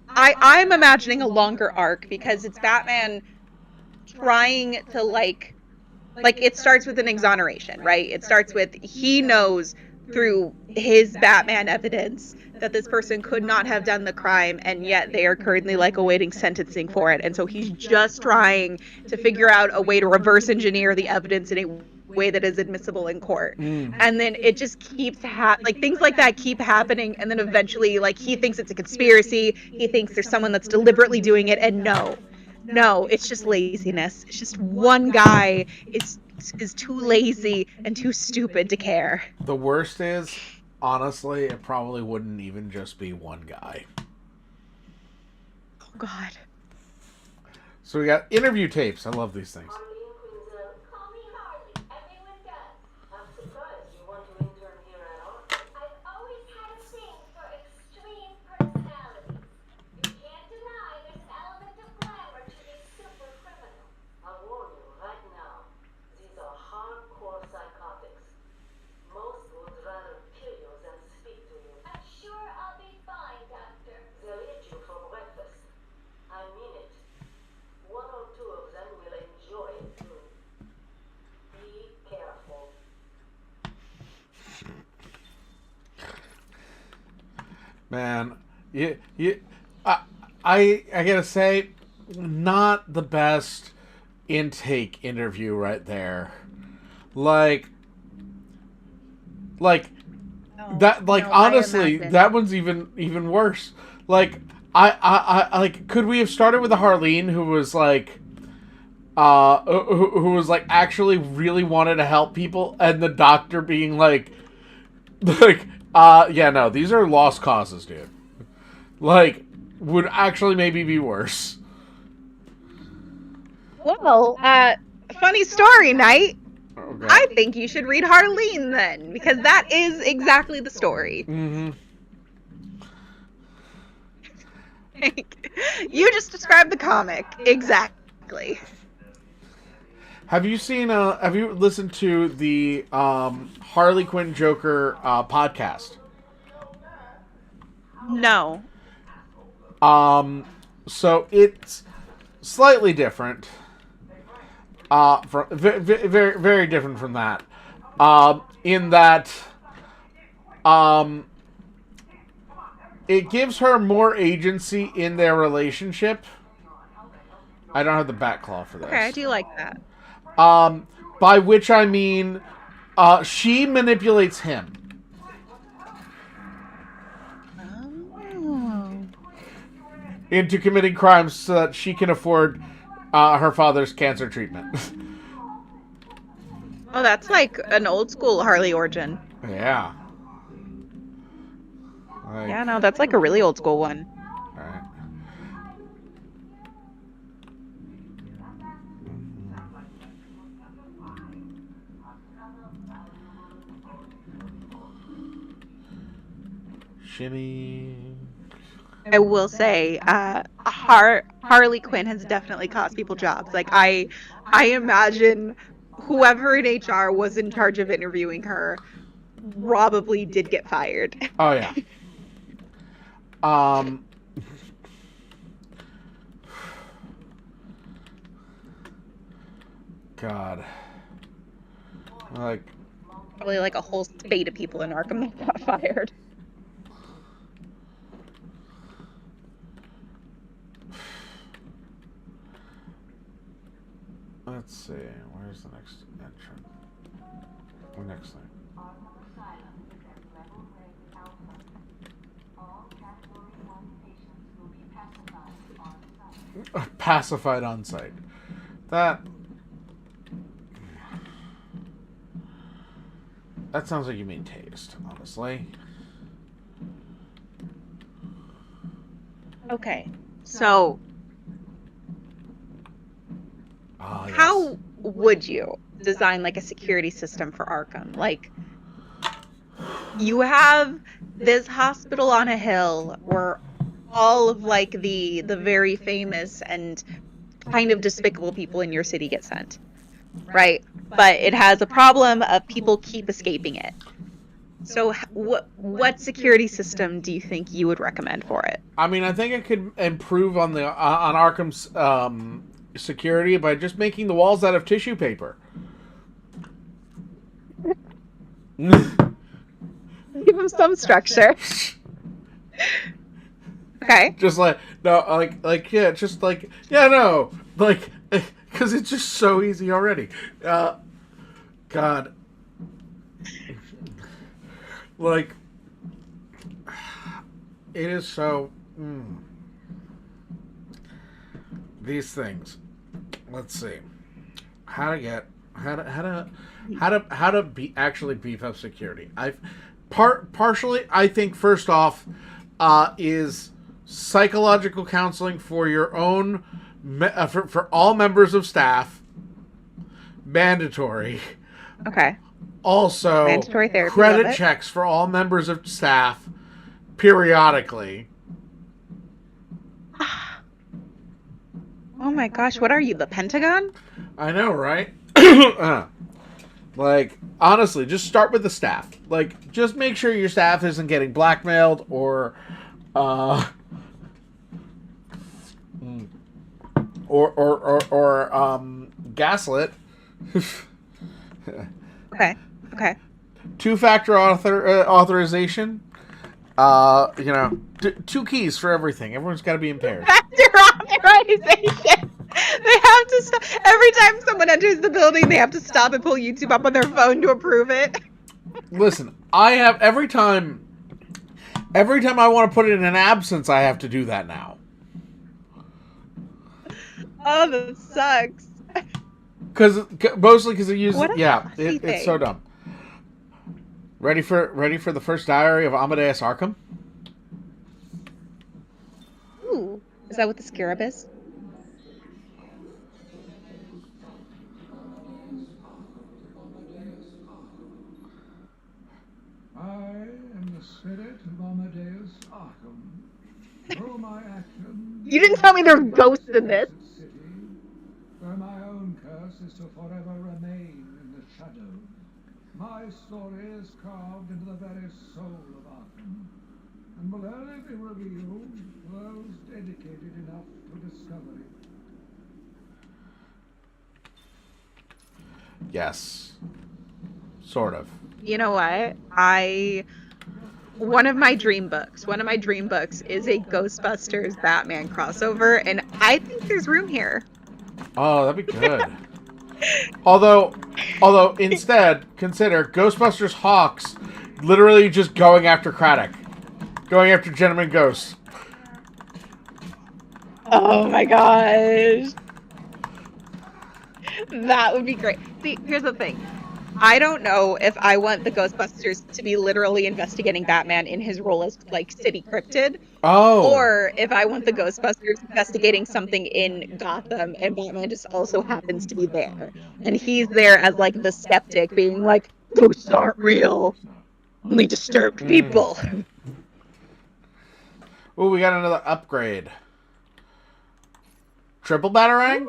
I'm imagining a longer arc because it's Batman trying to like it starts with an exoneration, right? It starts with he knows through his Batman evidence that this person could not have done the crime, and yet they are currently like awaiting sentencing for it. And so he's just trying to figure out a way to reverse engineer the evidence in a way that is admissible in court. And then it just keeps like things like that keep happening, and then eventually like he thinks it's a conspiracy, he thinks there's someone that's deliberately doing it, and no, it's just laziness. It's just one guy is too lazy and too stupid to care. The worst is, honestly, it probably wouldn't even just be one guy. Oh God. So we got interview tapes. I love these things. Call me Harley. Everyone does. I'm surprised you want to intern here at Arkham. I've always had a thing for extreme personalities. You can't deny there's an element of glamour to these super criminals. I'll warn you right now. These are hardcore psychotics. Most would rather kill you than speak to you. I'm sure I'll be fine, Doctor. They'll eat you for breakfast. I mean it. One or two of them will enjoy it too. Be careful. Man, I gotta say, not the best intake interview right there. Like that. Like, no, I honestly, imagine. that one's even worse. Like, I like. Could we have started with a Harleen who was like, who was like actually really wanted to help people, and the doctor being like, yeah, no, these are lost causes, dude. Like, would actually maybe be worse. Well, funny story, Knight. Okay. I think you should read Harleen then, because that is exactly the story. Mm-hmm. You just described the comic exactly. Have you seen? Have you listened to the Harley Quinn Joker podcast? No. So it's slightly different. From very very different from that. In that, it gives her more agency in their relationship. I don't have the back claw for this. Okay, I do like that. By which I mean, she manipulates him. Oh. Into committing crimes so that she can afford her father's cancer treatment. Oh, that's like an old school Harley origin. Yeah. Like, Yeah, no, that's like a really old school one. alright. Shimmy. I will say, Harley Quinn has definitely cost people jobs. Like I imagine whoever in HR was in charge of interviewing her probably did get fired. Oh yeah. God. Like, Probably like a whole spate of people in Arkham that got fired. let's see. Where's the next entrance? The next thing. Arkham Asylum is at level grade Alpha. All Category 1 patients will be pacified on site. Pacified on site. That sounds like you mean tased, honestly. Okay. So Yes. how would you design like a security system for Arkham? Like, you have this hospital on a hill where all of like the very famous and kind of despicable people in your city get sent, right? But it has a problem of people keep escaping it. So what security system do you think you would recommend for it? I mean, I think it could improve on Arkham's security by just making the walls out of tissue paper. Give them some structure. Okay. Just like yeah, just like yeah, no, like because it's just so easy already. God, like it is so. These things. Let's see how to actually beef up security. Partially, I think first off is psychological counseling for your own for all members of staff, mandatory. Okay. Also, mandatory therapy, credit checks for all members of staff periodically. Oh my gosh, what are you, the Pentagon? I know, right? Like, honestly, just start with the staff. Like, just make sure your staff isn't getting blackmailed or gaslit. Okay. Two-factor authorization. You know, two keys for everything. Everyone's got to be impaired. Factor authorization. They have to stop. Every time someone enters the building, they have to stop and pull YouTube up on their phone to approve it. Listen, I have every time I want to put in an absence, I have to do that now. Oh, that sucks. Mostly because it uses thing. It's so dumb. Ready for the first diary of Amadeus Arkham? Ooh, is that what the scarab is? I am the spirit of Amadeus Arkham. Through my actions, You didn't tell me there's ghosts in this. city, where my own curse is to forever remain in the shadows. My story is carved into the very soul of Arkham, and will only be revealed to those dedicated enough to discover it. Yes. Sort of. You know what? One of my dream books is a Ghostbusters Batman crossover, and I think there's room here. Oh, that'd be good. Although instead, consider Ghostbusters Hawks literally just going after Craddock. Going after Gentleman Ghosts. Oh my gosh. That would be great. See, here's the thing. I don't know if I want the Ghostbusters to be literally investigating Batman in his role as like city cryptid, Oh. or if I want the Ghostbusters investigating something in Gotham and Batman just also happens to be there. And he's there as like the skeptic being like, ghosts aren't real. Only disturbed people. Ooh, we got another upgrade. Triple Batarang?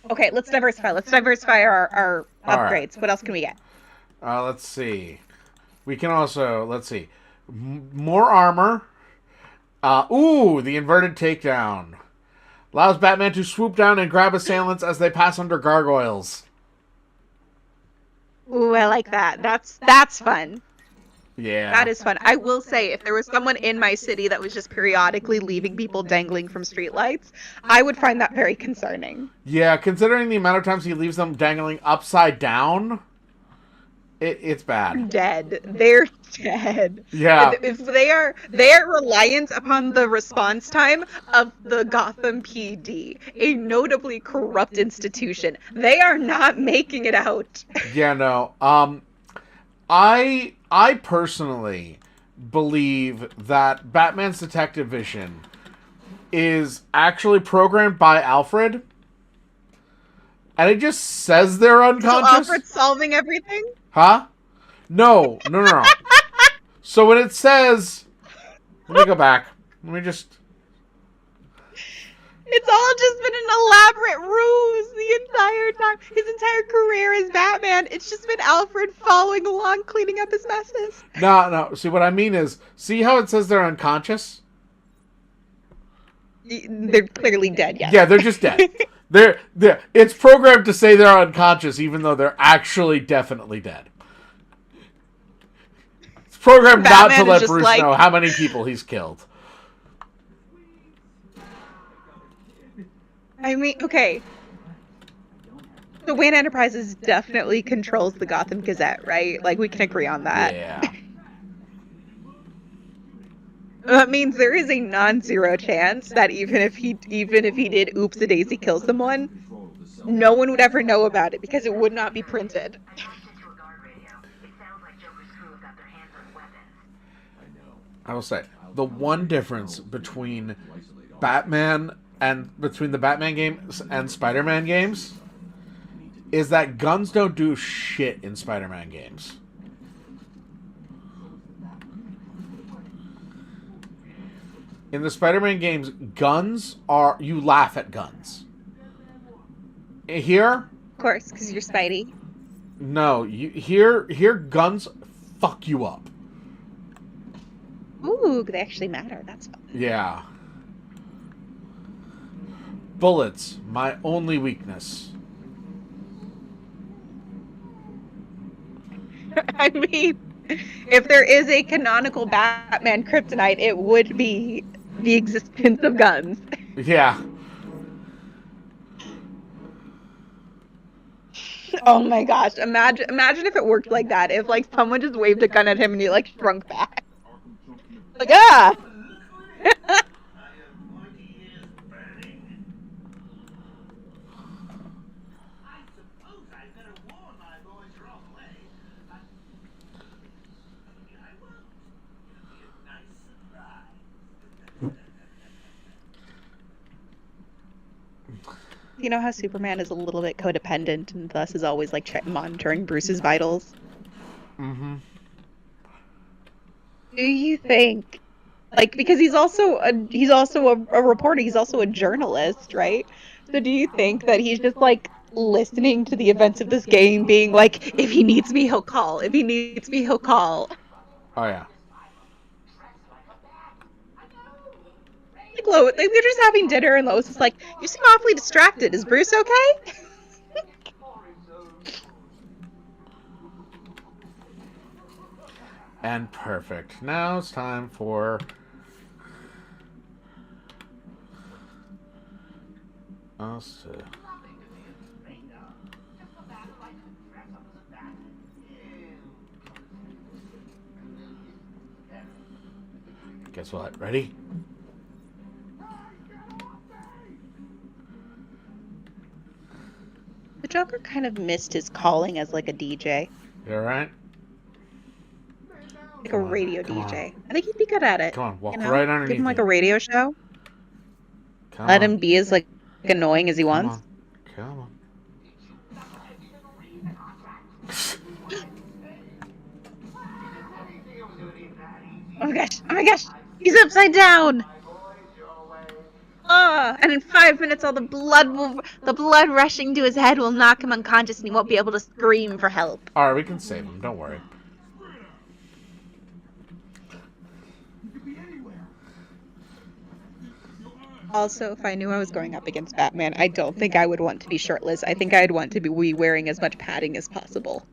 Okay, let's diversify. Let's diversify our All upgrades. right. What else can we get? Let's see. We can also, let's see. More armor. Ooh, the inverted takedown. Allows Batman to swoop down and grab assailants as they pass under gargoyles. Ooh, I like that. That's fun. Yeah. That is fun. I will say, if there was someone in my city that was just periodically leaving people dangling from streetlights, I would find that very concerning. Yeah, considering the amount of times he leaves them dangling upside down, it's bad. Dead. They're dead. Yeah. If they are reliant upon the response time of the Gotham PD, a notably corrupt institution. They are not making it out. Yeah, no. I personally believe that Batman's detective vision is actually programmed by Alfred, and it just says they're So unconscious. Alfred's solving everything? Huh? No. So when it says, let me go back. Let me just. It's all just been an elaborate ruse the entire time. His entire career as Batman, it's just been Alfred following along, cleaning up his messes. No. See, what I mean is, see how it says they're unconscious? They're clearly dead, yes. Yeah, they're just dead. They're it's programmed to say they're unconscious, even though they're actually definitely dead. It's programmed Batman not to let is just Bruce know how many people he's killed. I mean, okay. So Wayne Enterprises definitely controls the Gotham Gazette, right? Like, we can agree on that. Yeah. That means there is a non-zero chance that even if he did oops-a-daisy kill someone, no one would ever know about it because it would not be printed. I listened to a guard radio. It sounds like Joker's crew have got their hands on weapons. I will say, the one difference between Batman and between the Batman games and Spider-Man games is that guns don't do shit in Spider-Man games. In the Spider-Man games, guns are... You laugh at guns. Here... Of course, because you're Spidey. No, here guns fuck you up. Ooh, they actually matter. That's fun. Yeah. Bullets, my only weakness. I mean, if there is a canonical Batman kryptonite, it would be the existence of guns. Yeah. Oh my gosh! Imagine if it worked like that. If like someone just waved a gun at him and he like shrunk back. Like ah. You know how Superman is a little bit codependent and thus is always like monitoring Bruce's vitals? Mm-hmm. Do you think, like, because he's also a reporter, he's also a journalist, right? So do you think that he's just like listening to the events of this game, being like, if he needs me, he'll call. If he needs me, he'll call. Oh yeah. Like Lois, like, they're just having dinner, and Lois is like, "You seem awfully distracted. Is Bruce okay?" And perfect. Now it's time for... us to... Guess what? Ready? The Joker kind of missed his calling as like a DJ, You all right? like Come a on, radio come on. DJ. I think he'd be good at it. Come on, walk You know, right give underneath him like me. a radio show. Come Let on. him be as like annoying as he Come wants. on. Come on. Oh my gosh! Oh my gosh! He's upside down. And in 5 minutes, all the blood rushing to his head will knock him unconscious, and he won't be able to scream for help. All right, we can save him. Don't worry. Also, if I knew I was going up against Batman, I don't think I would want to be shirtless. I think I'd want to be wearing as much padding as possible.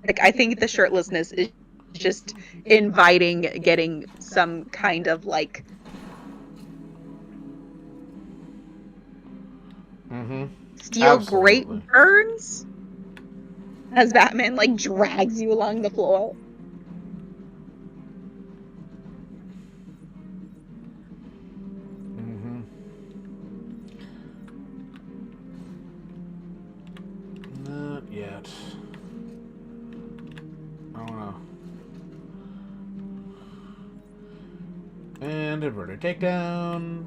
Like, I think the shirtlessness is just inviting getting some kind of, like... steel Absolutely. grate burns? As Batman, like, drags you along the floor. Not yet. Oh no. And inverted takedown.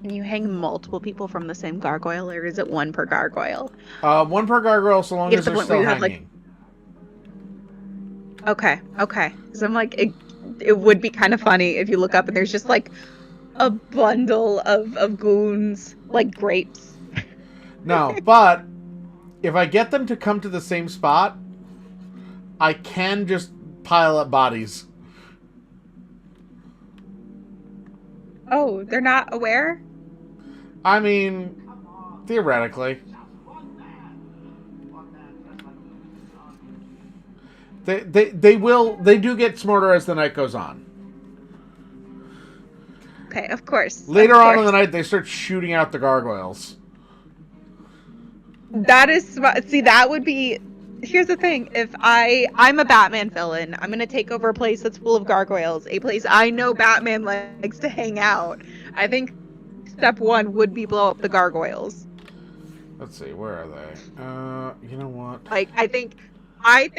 Can you hang multiple people from the same gargoyle, or is it one per gargoyle? One per gargoyle, so long Get as to the they're point where still you have, like- hanging. Okay. Because I'm like, it would be kind of funny if you look up and there's just like a bundle of goons, like grapes. No, but if I get them to come to the same spot, I can just pile up bodies. Oh, they're not aware? I mean, theoretically. They do get smarter as the night goes on. Okay, of course. Later on in the night, they start shooting out the gargoyles. That is, see, that would be, here's the thing, if I'm a Batman villain, I'm gonna take over a place that's full of gargoyles, a place I know Batman likes to hang out. I think step one would be blow up the gargoyles. Let's see, where are they? You know what? Like, I think I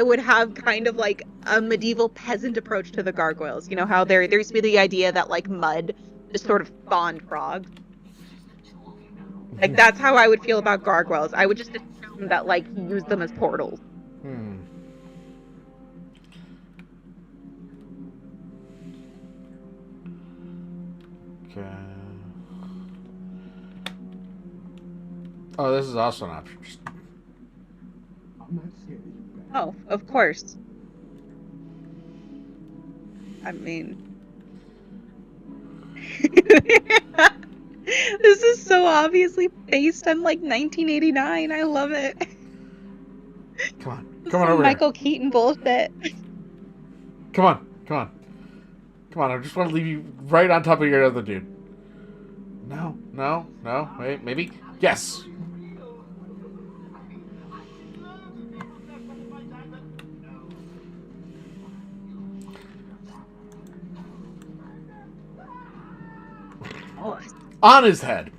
would have kind of like a medieval peasant approach to the gargoyles. You know how there used to be the idea that like mud just sort of spawned frogs. Like, that's how I would feel about gargoyles. I would just assume that like he used them as portals. Okay. Oh, this is also an option. I'm not scared of you, Bat. Oh, of course. I mean... This is so obviously based on, like, 1989. I love it. Come on. This Come on is over Michael Keaton bullshit. here. Come on. Come on. Come on. I just want to leave you right on top of your other dude. No. No. No. Wait. Maybe. Yes. Oh, On his head.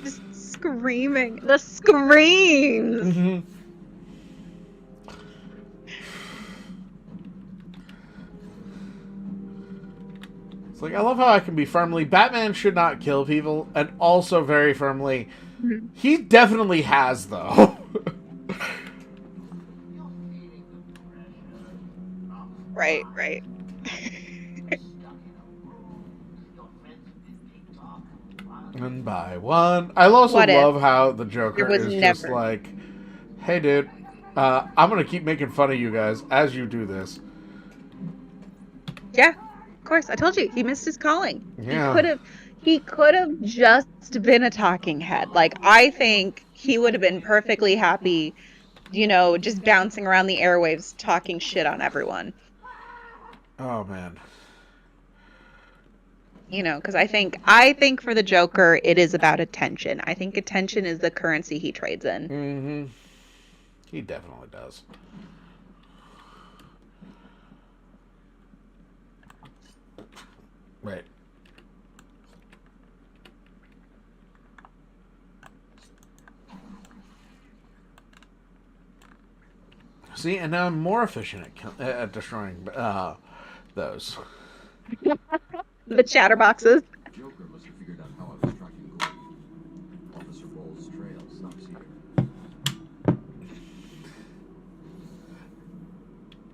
just screaming. The screams! It's like, I love how I can be firmly, Batman should not kill people, and also very firmly, he definitely has, though. Right. And by one. I also What if love how the Joker there was is just never- like, hey, dude, I'm going to keep making fun of you guys as you do this. Yeah, of course. I told you, he missed his calling. Yeah. He could have just been a talking head. Like, I think he would have been perfectly happy, you know, just bouncing around the airwaves talking shit on everyone. Oh, man. You know, because I think for the Joker, it is about attention. I think attention is the currency he trades in. Mm-hmm. He definitely does. Right. See, and now I'm more efficient at destroying those. The chatterboxes. Joker must have figured out how I was tracking Gordon. Officer Bowles' trail stops here.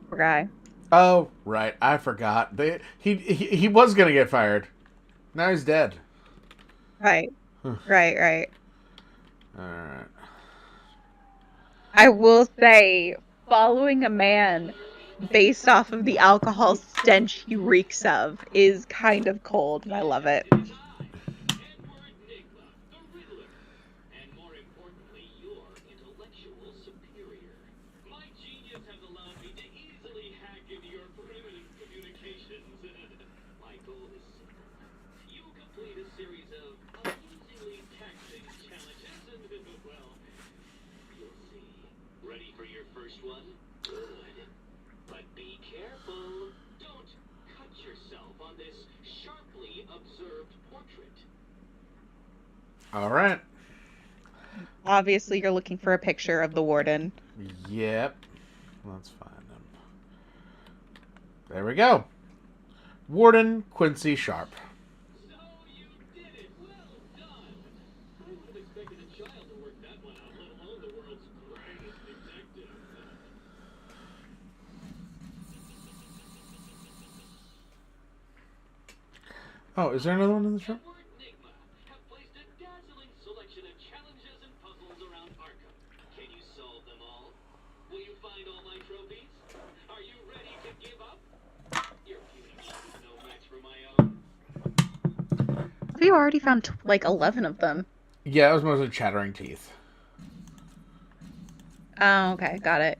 Poor guy. Oh, right. I forgot. He was gonna get fired. Now he's dead. Right. Right. All right. I will say, following a man based off of the alcohol stench he reeks of is kind of cold, and I love it. Ready for your first one? Good. But be careful. Don't cut yourself on this sharply observed portrait. All right. Obviously, you're looking for a picture of the warden. Yep. Let's find him. There we go. Warden Quincy Sharp. So you did it. Well done. I would have expected a child to work that one out, let alone the world's greatest detective. Oh, is there another one in the shop? Edward Nigma have placed a dazzling selection of challenges and puzzles around Arkham. Can you solve them all? Will you find all my trophies? Are you ready to give up? Your beauty is no match for my own. Have you already found like 11 of them? Yeah, it was mostly Chattering Teeth. Oh, okay. Got it.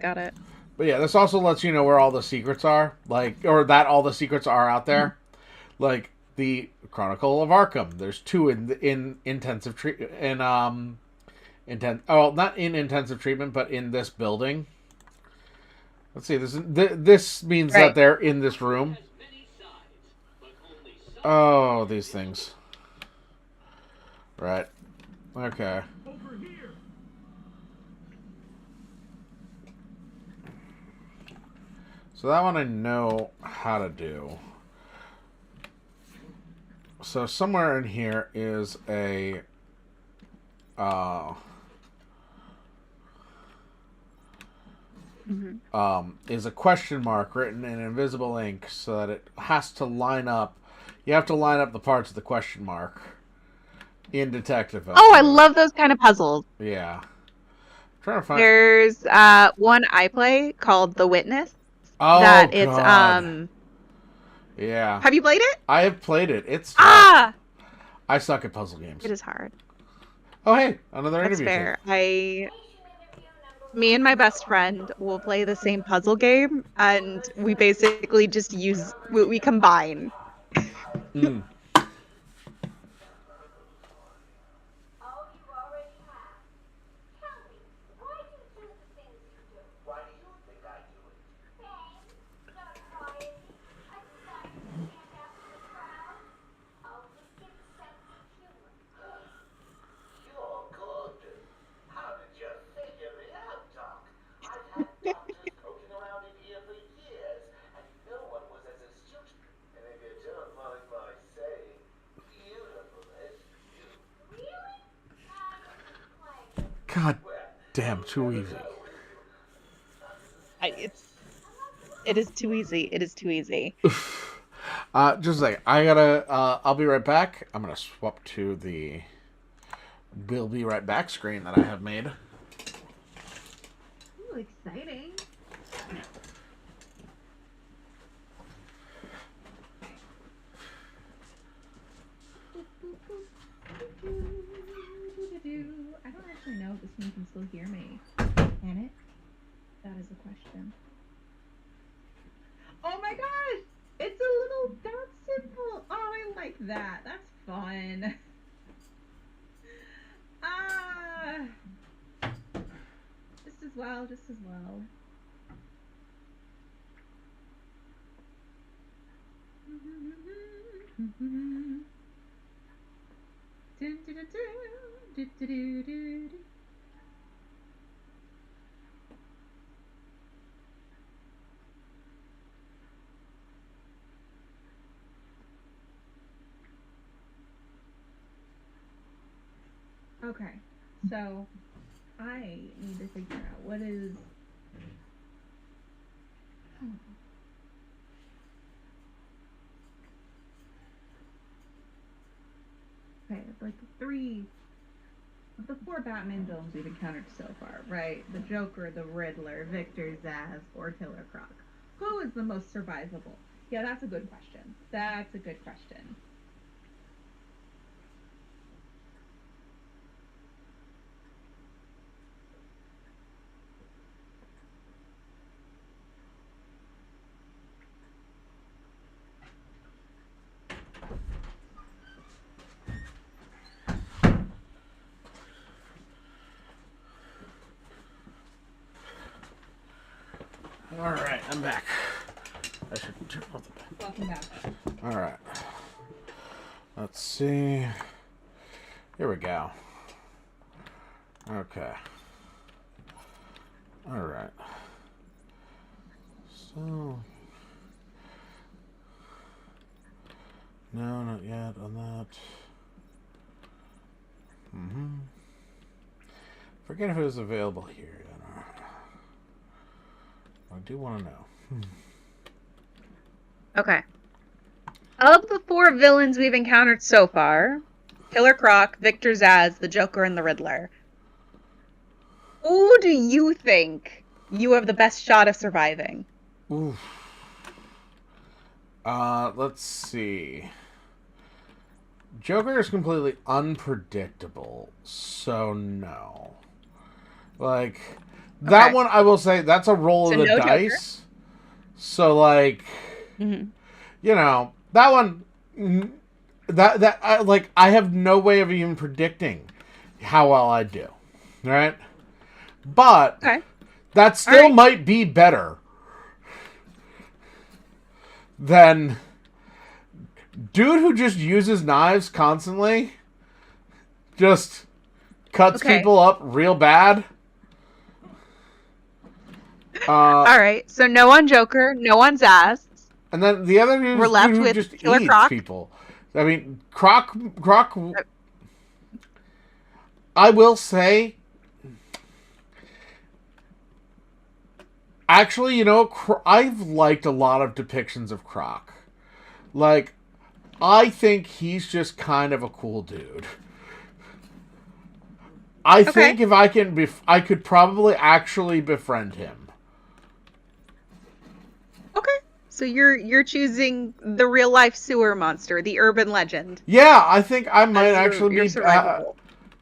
But yeah, this also lets you know where all the secrets are, or that all the secrets are out there, like the Chronicle of Arkham. There's 2 in intensive treatment, not in intensive treatment, but in this building. Let's see. This means that they're in this room. Oh, these things. Right. Okay. Over here. So that one I know how to do. So somewhere in here is a is a question mark written in invisible ink so that it has to line up. You have to line up the parts of the question mark in detective. Oh, I love those kind of puzzles. Yeah. Trying to find. There's one I play called The Witness. Oh, that it's God. Yeah. Have you played it? I have played it. It's tough. I suck at puzzle games. It is hard. Oh, hey, another That's interview. Fair. Me and my best friend will play the same puzzle game, and we basically just we combine. Mm. Oh, you already have. Tell me, why do you do the things you do? Why do you think I do it? Thanks. Notoriety. I decided to stand out from the crowd. A wicked sense of humor. You're good. How did you figure me out, Doc? I've had doctors poking around in here for years, and no one was as astute. And if you don't mind my saying, beautiful as you. Really? Just playing. God damn, too easy. It is too easy. It is too easy. Just a second. I'll be right back. I'm gonna swap to the "We'll be right back" screen that I have made. Ooh, exciting. I don't actually know if this one can still hear me. Can it? That is a question. Oh my gosh! It's a little dot symbol! Oh, I like that. That's fun. Just as well. Okay, so I need to figure out what is. Okay, like the four Batman villains we've encountered so far, right? The Joker, the Riddler, Victor Zsasz, or Killer Croc. Who is the most survivable? Yeah, that's a good question. That's a good question. All right, I'm back. I should turn off the back. Welcome back. All right. Let's see. Here we go. Okay. All right. So. No, not yet on that. Forget if it was available here. I do want to know. Okay. Of the four villains we've encountered so far, Killer Croc, Victor Zsasz, the Joker, and the Riddler, who do you think you have the best shot of surviving? Oof. Let's see. Joker is completely unpredictable, so no. Like, that one, I will say, that's a roll of the dice. Joker. So, like, you know, that one, I have no way of even predicting how well I do, right? But that still might be better than dude who just uses knives constantly, just cuts people up real bad. All right, so no on Joker, no on Zsasz. And then the other dude we're left who with just Killer eats Croc. People. I mean, Croc. I will say, actually, you know, I've liked a lot of depictions of Croc. Like, I think he's just kind of a cool dude. I think if I can, I could probably actually befriend him. Okay, so you're choosing the real life sewer monster, the urban legend. Yeah, I think I might actually be.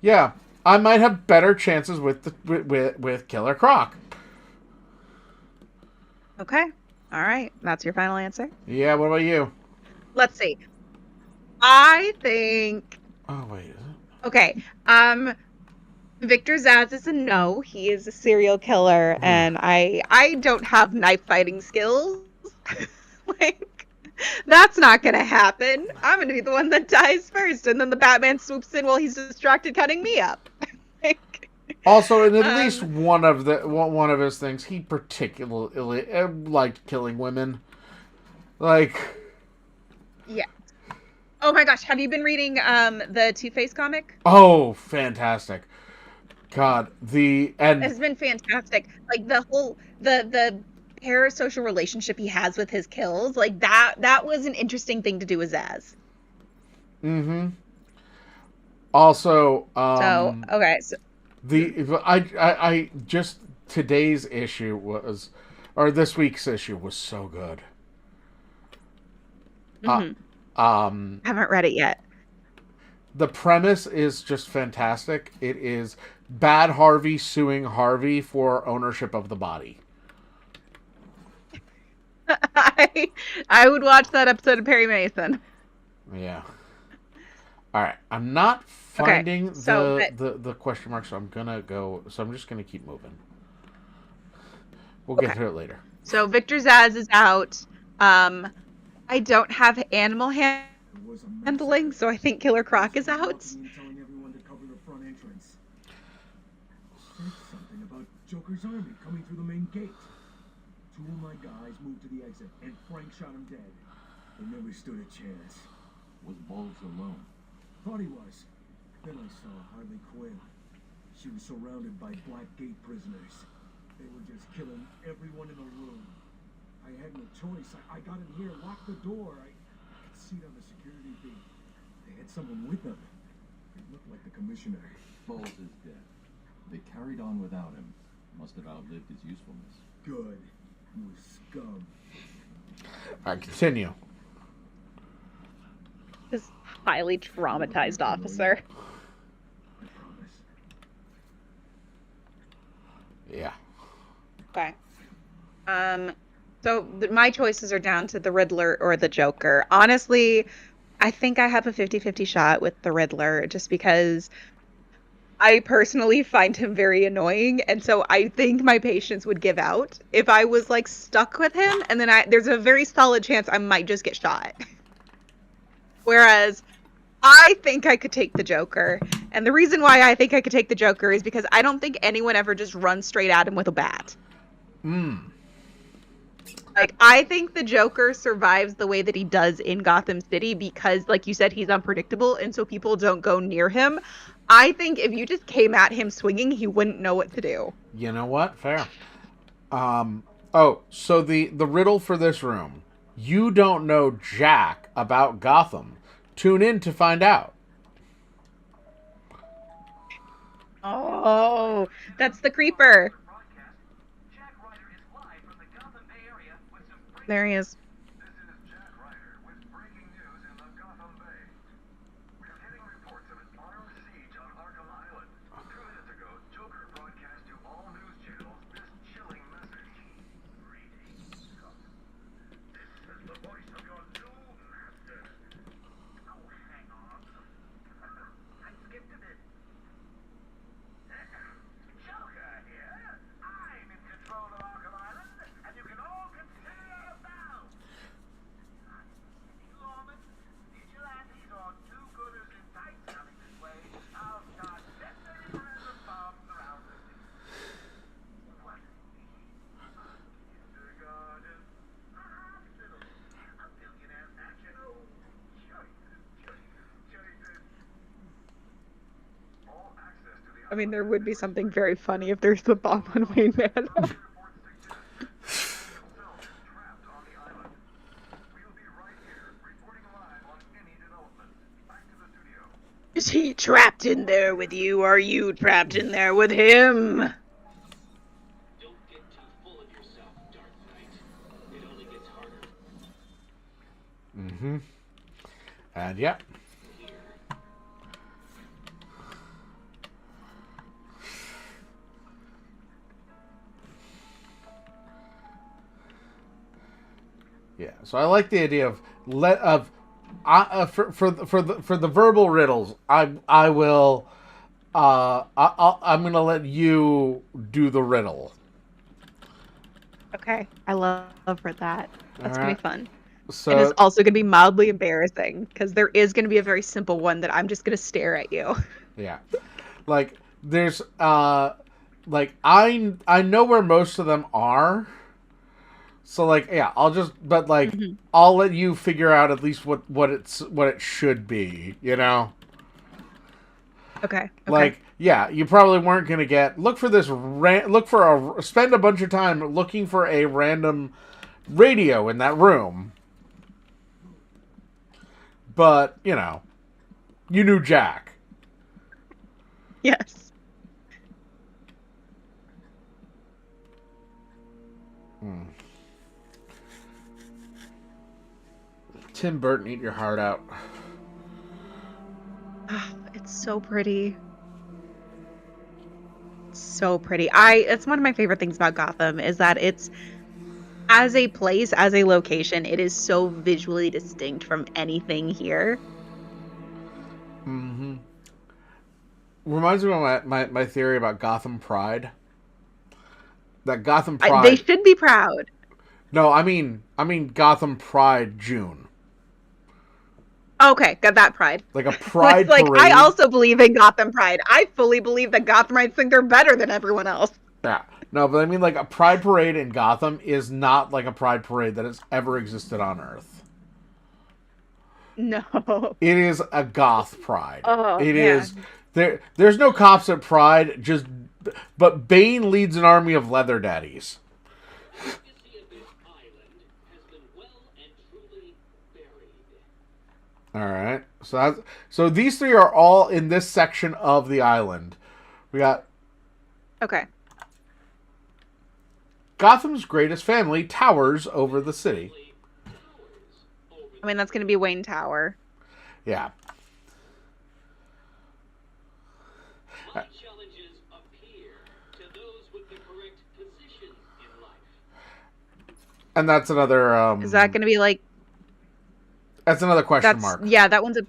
Yeah, I might have better chances with Killer Croc. Okay, all right, that's your final answer. Yeah, what about you? Let's see. I think. Oh wait, is it? Okay, Victor Zsasz is a no. He is a serial killer, and I don't have knife fighting skills. Like, that's not gonna happen. I'm gonna be the one that dies first, and then the Batman swoops in while he's distracted cutting me up. Also, in at least one of his things, he particularly liked killing women. Like, yeah. Oh my gosh, have you been reading the Two-Face comic? Oh, fantastic. God, it's been fantastic. Like the parasocial relationship he has with his kills, like that was an interesting thing to do with Zsasz. Also, I just today's issue was, or this week's issue was so good. Haven't read it yet. The premise is just fantastic. It is Bad Harvey suing Harvey for ownership of the body. I would watch that episode of Perry Mason. Yeah. All right. I'm not finding the question mark, so I'm gonna go. So I'm just gonna keep moving. We'll get to it later. So Victor Zsasz is out. I don't have animal handling, so I think Killer Croc is out. Joker's army coming through the main gate. Two of my guys moved to the exit, and Frank shot him dead. They never stood a chance. Was Balls alone? Thought he was. Then I saw Harley Quinn. She was surrounded by Black Gate prisoners. They were just killing everyone in the room. I had no choice. I got in here, locked the door. I could see it on the security feed. They had someone with them. It looked like the commissioner. Balls is dead. They carried on without him. Must have outlived his usefulness. Good. You scum. All right, continue. This highly traumatized officer. I promise. Yeah. Okay. So my choices are down to the Riddler or the Joker. Honestly, I think I have a 50-50 shot with the Riddler just because I personally find him very annoying, and so I think my patience would give out if I was like stuck with him, and then there's a very solid chance I might just get shot. Whereas I think I could take the Joker, and the reason why I think I could take the Joker is because I don't think anyone ever just runs straight at him with a bat. Like, I think the Joker survives the way that he does in Gotham City because, like you said, he's unpredictable, and so people don't go near him. I think if you just came at him swinging, he wouldn't know what to do. You know what? Fair. So the riddle for this room. You don't know jack about Gotham. Tune in to find out. Oh, that's the creeper. There he is. This is Jack Ryder with breaking news in the Gotham Bay. We are getting reports of an armed siege on Arkham Island. 2 minutes ago, Joker broadcast to all news channels this chilling message. Greetings, Gotham. This is the voice of your new master. Oh, hang on. I skipped a bit. Joker here. I'm in control of Arkham Island, and you can all consider it about. Any lawmen, vigilantes, or do-gooders in tights coming this way, I'll start detonating random bombs around the city. What? Kindergarten? Hospital? A billionaire mansion? Oh, choices. All access to the I mean, there would be something very funny if there's the bomb on Wayne Manor. trapped on the island. We'll be right here, reporting live on any development. Back to the studio. Is he trapped in there with you? Or are you trapped in there with him? Don't get too full of yourself, Dark Knight. It only gets harder Mm-hmm. And yeah. here. Yeah. So I like the idea of for the verbal riddles. I'm gonna let you do the riddle. Okay, I love for that. That's gonna Alright. be fun. So And it's also gonna be mildly embarrassing because there is gonna be a very simple one that I'm just gonna stare at you. yeah, like there's like I know where most of them are. So like yeah, I'll let you figure out at least what it should be, you know? Okay. Like yeah, you probably weren't going to get spend a bunch of time looking for a random radio in that room. But, you know, you knew Jack. Yes. Tim Burton, eat your heart out. It's so pretty. So pretty. It's one of my favorite things about Gotham is that it's as a place, as a location, it is so visually distinct from anything here. Mm-hmm. Reminds me of my theory about Gotham Pride. That Gotham Pride. They should be proud. No, I mean Gotham Pride June. Okay, got that pride. Like a pride like parade. I also believe in Gotham Pride. I fully believe that Gothamites think they're better than everyone else. Yeah, No, but I mean, like, a pride parade in Gotham is not like a pride parade that has ever existed on Earth. No. It is a goth pride. Oh, It yeah. is there's no cops at Pride, but Bane leads an army of leather daddies. The legacy of this island has been well and truly buried. All right. So these three are all in this section of the island. We got Okay. Gotham's greatest family towers over the city. I mean, that's going to be Wayne Tower. Yeah. My challenges appear to those with the correct position in life. And that's another Is that going to be like... that's another question mark. Yeah, that one's a...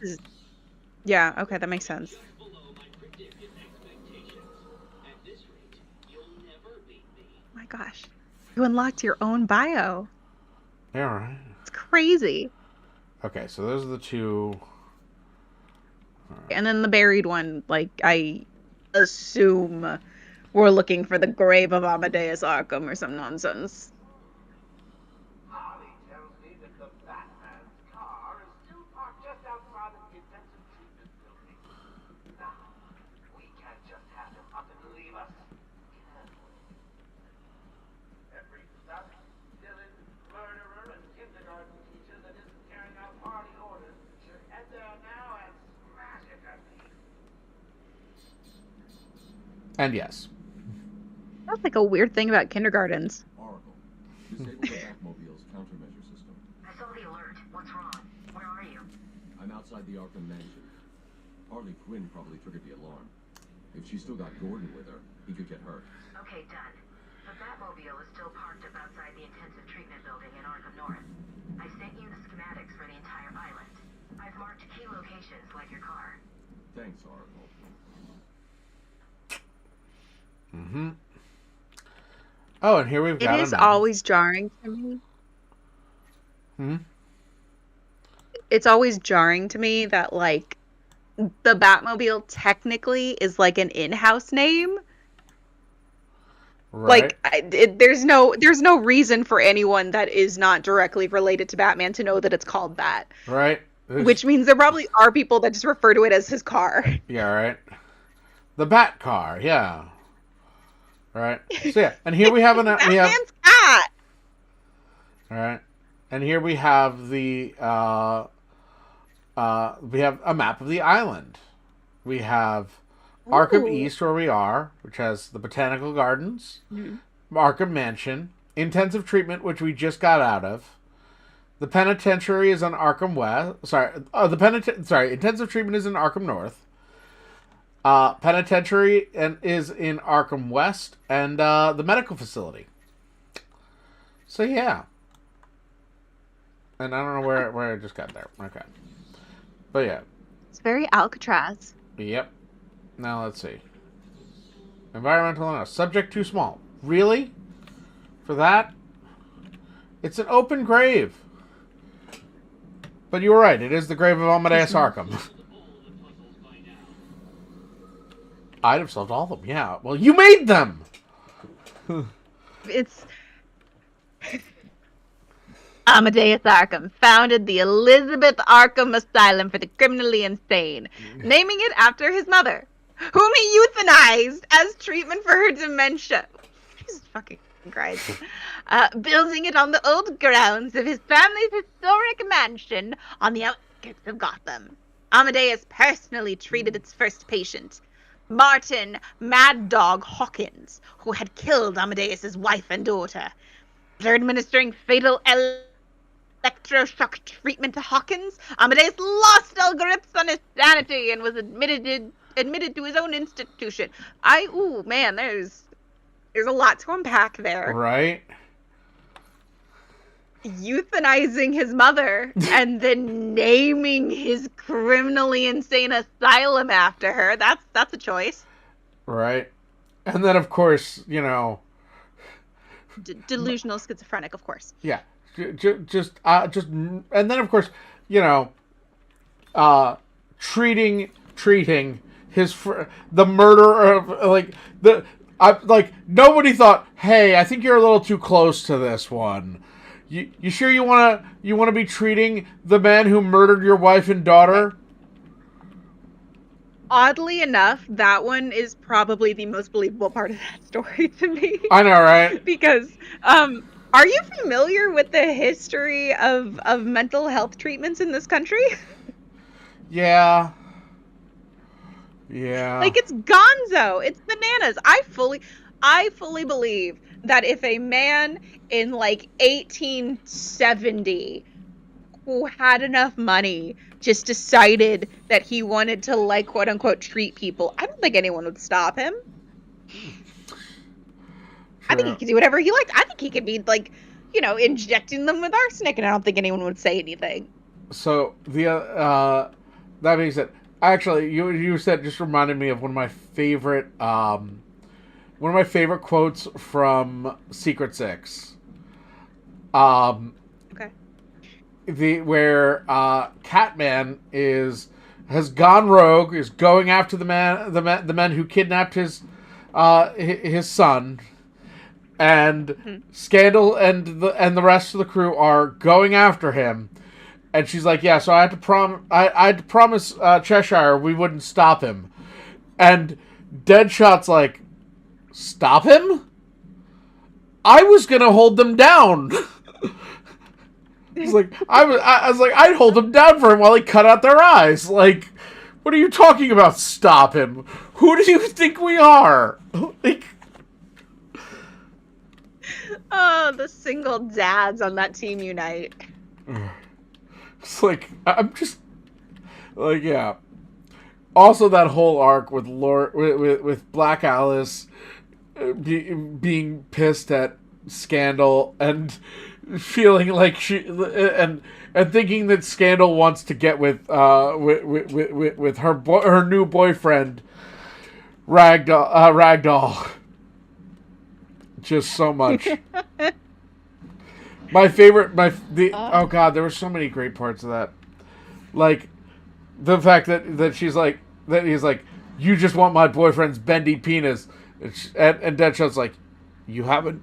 Yeah, okay, that makes sense. Just below my predicted expectations. At this rate, you'll never beat me. Oh my gosh. You unlocked your own bio. Yeah, right. It's crazy. Okay, so those are the two. And then the buried one, like, I assume we're looking for the grave of Amadeus Arkham or some nonsense. Harley tells me that the Batman's car is still parked just outside of the intensive treatment building. Now, we can't just have him up and leave us, can we? Every thug, villain, murderer, and kindergarten teacher that isn't carrying out party orders should head there now and smash it at me. And yes. That's like a weird thing about kindergartens. Oracle. Disable the Batmobile's countermeasure system. I saw the alert. What's wrong? Where are you? I'm outside the Arkham mansion. Harley Quinn probably triggered the alarm. If she's still got Gordon with her, he could get hurt. Okay, done. The Batmobile is still parked up outside the intensive treatment building in Arkham North. I sent you the schematics for the entire island. I've marked key locations like your car. Thanks, Oracle. Mm-hmm. Oh, and here we've got It is another. always jarring to me. Hmm? It's always jarring to me that, like, the Batmobile technically is like an in-house name. Right. Like, there's no reason for anyone that is not directly related to Batman to know that it's called that. Right. Which means there probably are people that just refer to it as his car. Yeah, right. The Bat car, yeah. Right. So yeah, and here we have Batman's cat. All right. And here we have we have a map of the island. We have Arkham Ooh. East, where we are, which has the Botanical Gardens, Mhm. Arkham Mansion, Intensive Treatment, which we just got out of. The Penitentiary is on Arkham West. Intensive Treatment is in Arkham North. Penitentiary is in Arkham West, and the medical facility. So yeah. And I don't know where I just got there. Okay. But yeah. It's very Alcatraz. Yep. Now let's see. Environmental and subject too small. Really? For that? It's an open grave. But you were right. It is the grave of Amadeus Arkham. I'd have solved all of them. Yeah. Well, you made them. It's Amadeus Arkham founded the Elizabeth Arkham Asylum for the criminally insane, naming it after his mother, whom he euthanized as treatment for her dementia. Jesus fucking Christ. Building it on the old grounds of his family's historic mansion on the outskirts of Gotham. Amadeus personally treated its first patient, Martin Mad Dog Hawkins, who had killed Amadeus's wife and daughter. After administering fatal electroshock treatment to Hawkins, Amadeus lost all grips on his sanity and was admitted to his own institution. Man, there's a lot to unpack there. Right? Euthanizing his mother and then naming his criminally insane asylum after her. That's a choice. Right. And then, of course, you know... Delusional schizophrenic, of course. Yeah. Just, and then, of course, you know, treating the murder of, like, Nobody thought, hey, I think you're a little too close to this one. You sure you wanna be treating the man who murdered your wife and daughter? Oddly enough, that one is probably the most believable part of that story to me. I know, right? Because are you familiar with the history of mental health treatments in this country? Yeah. Yeah. Like, it's gonzo. It's bananas. I fully believe that if a man in like 1870 who had enough money just decided that he wanted to, like, quote unquote treat people, I don't think anyone would stop him. I think he could do whatever he liked. I think he could be, like, injecting them with arsenic, and I don't think anyone would say anything. So that being said, actually, you said just reminded me of one of my favorite quotes from Secret Six. Okay. Where Catman has gone rogue, is going after the man who kidnapped his son, and Scandal and the rest of the crew are going after him. And she's like, yeah, so I had to promise Cheshire we wouldn't stop him. And Deadshot's like, stop him? I was gonna hold them down. It's like I was like, I'd hold them down for him while he cut out their eyes. Like, what are you talking about? Stop him? Who do you think we are? Like, oh, the single dads on that team unite. It's like, I'm just like, yeah. Also, that whole arc with with Black Alice being pissed at Scandal and feeling like and thinking that Scandal wants to get with her new boyfriend Ragdoll. Just so much. My favorite, oh god, there were so many great parts of that. Like, the fact that she's like, that he's like, you just want my boyfriend's bendy penis. And Deadshot's like, you haven't,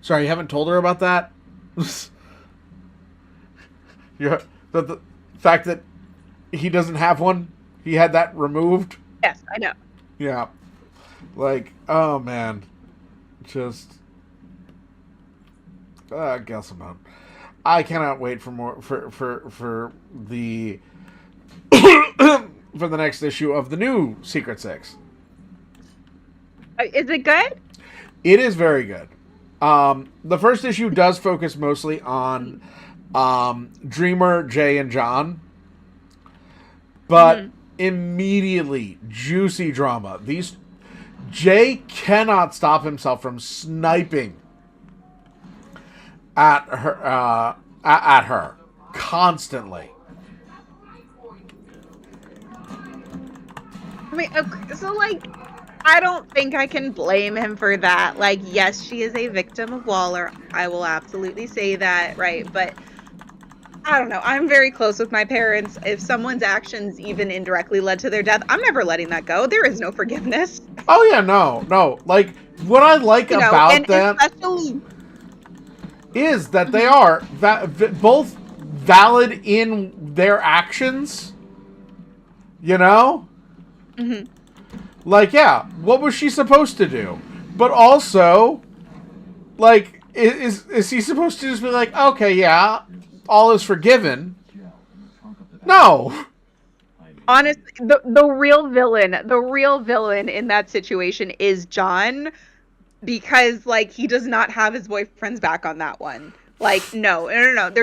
sorry, you haven't told her about that? The fact that he doesn't have one, he had that removed? Yes, I know. Yeah. Like, oh man. Just... guess about. I cannot wait for more for the for the next issue of the new Secret Six. Is it good? It is very good. The first issue does focus mostly on Dreamer, Jay, and John, but immediately juicy drama. Jay cannot stop himself from sniping at her constantly. I mean, so, like, I don't think I can blame him for that. Like, yes, she is a victim of Waller. I will absolutely say that, right? But I don't know. I'm very close with my parents. If someone's actions even indirectly led to their death, I'm never letting that go. There is no forgiveness. Oh yeah, no. Like, what I like about them is that they are both valid in their actions. You know? Mm-hmm. Like, yeah, what was she supposed to do? But also, like, is he supposed to just be like, okay, yeah, all is forgiven? No. Honestly, the real villain in that situation is John, because, like, he does not have his boyfriend's back on that one. Like, no.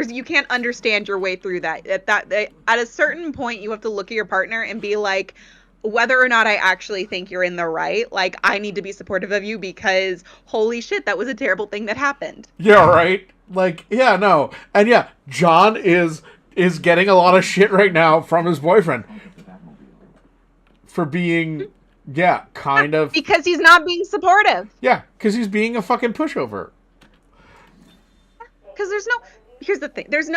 You can't understand your way through that. At a certain point, you have to look at your partner and be like, whether or not I actually think you're in the right, like, I need to be supportive of you because holy shit, that was a terrible thing that happened. Yeah, right? Like, yeah, no. And yeah, John is getting a lot of shit right now from his boyfriend for being, yeah, kind of... Because he's not being supportive. Yeah, because he's being a fucking pushover. Because here's the thing, there's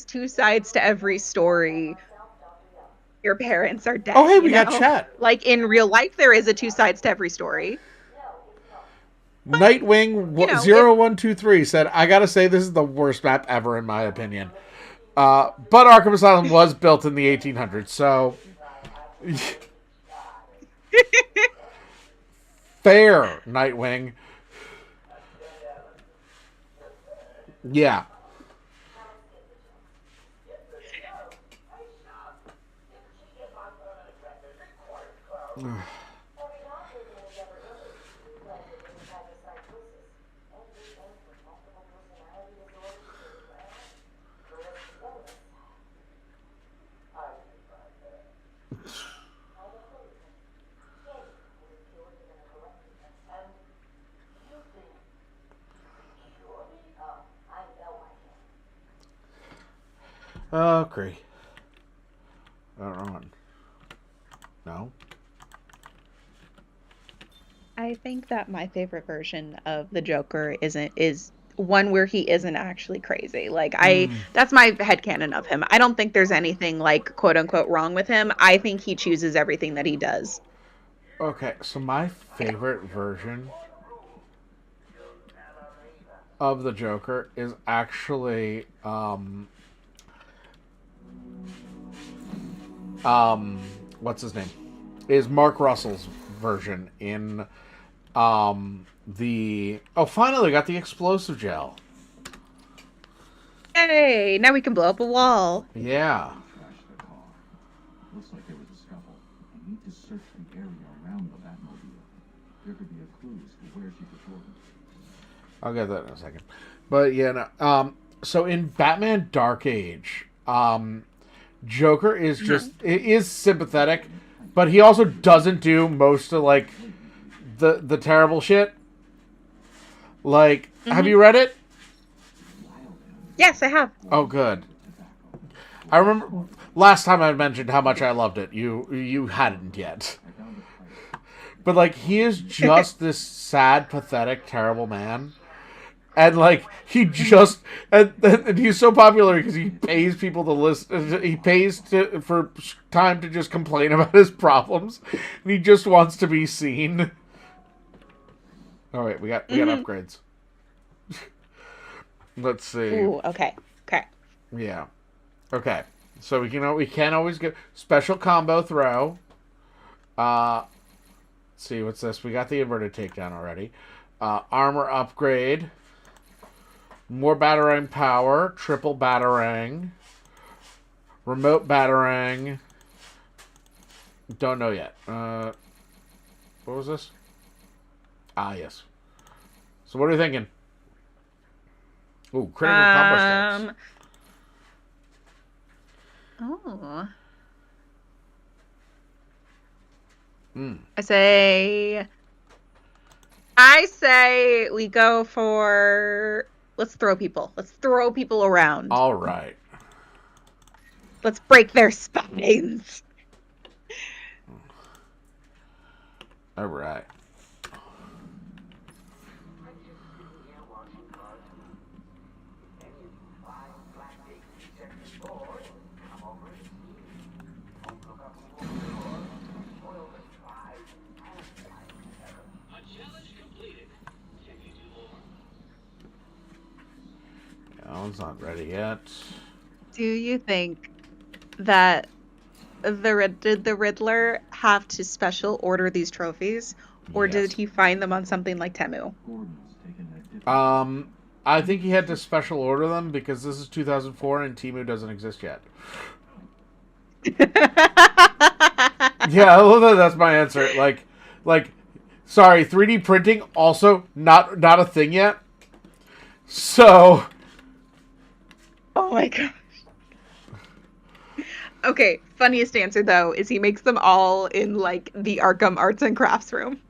two sides to every story. your parents are dead. Oh, hey, we you got know? chat. Like in real life, there is a two sides to every story. Nightwing You know, 0123 said, I gotta say, this is the worst map ever, in my opinion. But Arkham Asylum was built in the 1800s, so... Fair, Nightwing. Yeah. Okay. Alright. No? I think that my favorite version of the Joker is one where he isn't actually crazy. Like that's my headcanon of him. I don't think there's anything like quote unquote wrong with him. I think he chooses everything that he does. Okay, so my favorite version of the Joker is actually what's his name? Is Mark Russell's version in finally got the explosive gel. Hey, now we can blow up a wall. Yeah. Trash the car. Looks like there was a scuffle. I need to search the area around the Batmobile. There could be a clue as to where she took Gordon. I'll get that in a second. But yeah, no, so in Batman Dark Age, Joker is just is sympathetic, but he also doesn't do most of like the terrible shit. Like, have you read it? Yes, I have. Oh, good. I remember last time I mentioned how much I loved it. You hadn't yet. But like, he is just this sad, pathetic, terrible man. And like, he just and he's so popular because he pays people to listen. He pays for time to just complain about his problems, and he just wants to be seen. All right, we got upgrades. Let's see. Ooh, okay. Yeah. Okay. So we can always get special combo throw. Let's see, what's this? We got the inverted takedown already. Armor upgrade. More batarang power. Triple batarang. Remote batarang. Don't know yet. What was this? Ah, yes. So what are you thinking? Ooh, critical combo strikes. Oh. I say we go for let's throw people. Let's throw people around. All right. Let's break their spines. All right. That one's not ready yet. Do you think that did the Riddler have to special order these trophies, or Yes. did he find them on something like Temu? Gordon's taken that different... I think he had to special order them because this is 2004 and Temu doesn't exist yet. Yeah, I love that. That's my answer. Like, sorry, 3D printing also not a thing yet. So, Oh my gosh. Okay, funniest answer though is he makes them all in like the Arkham Arts and Crafts room.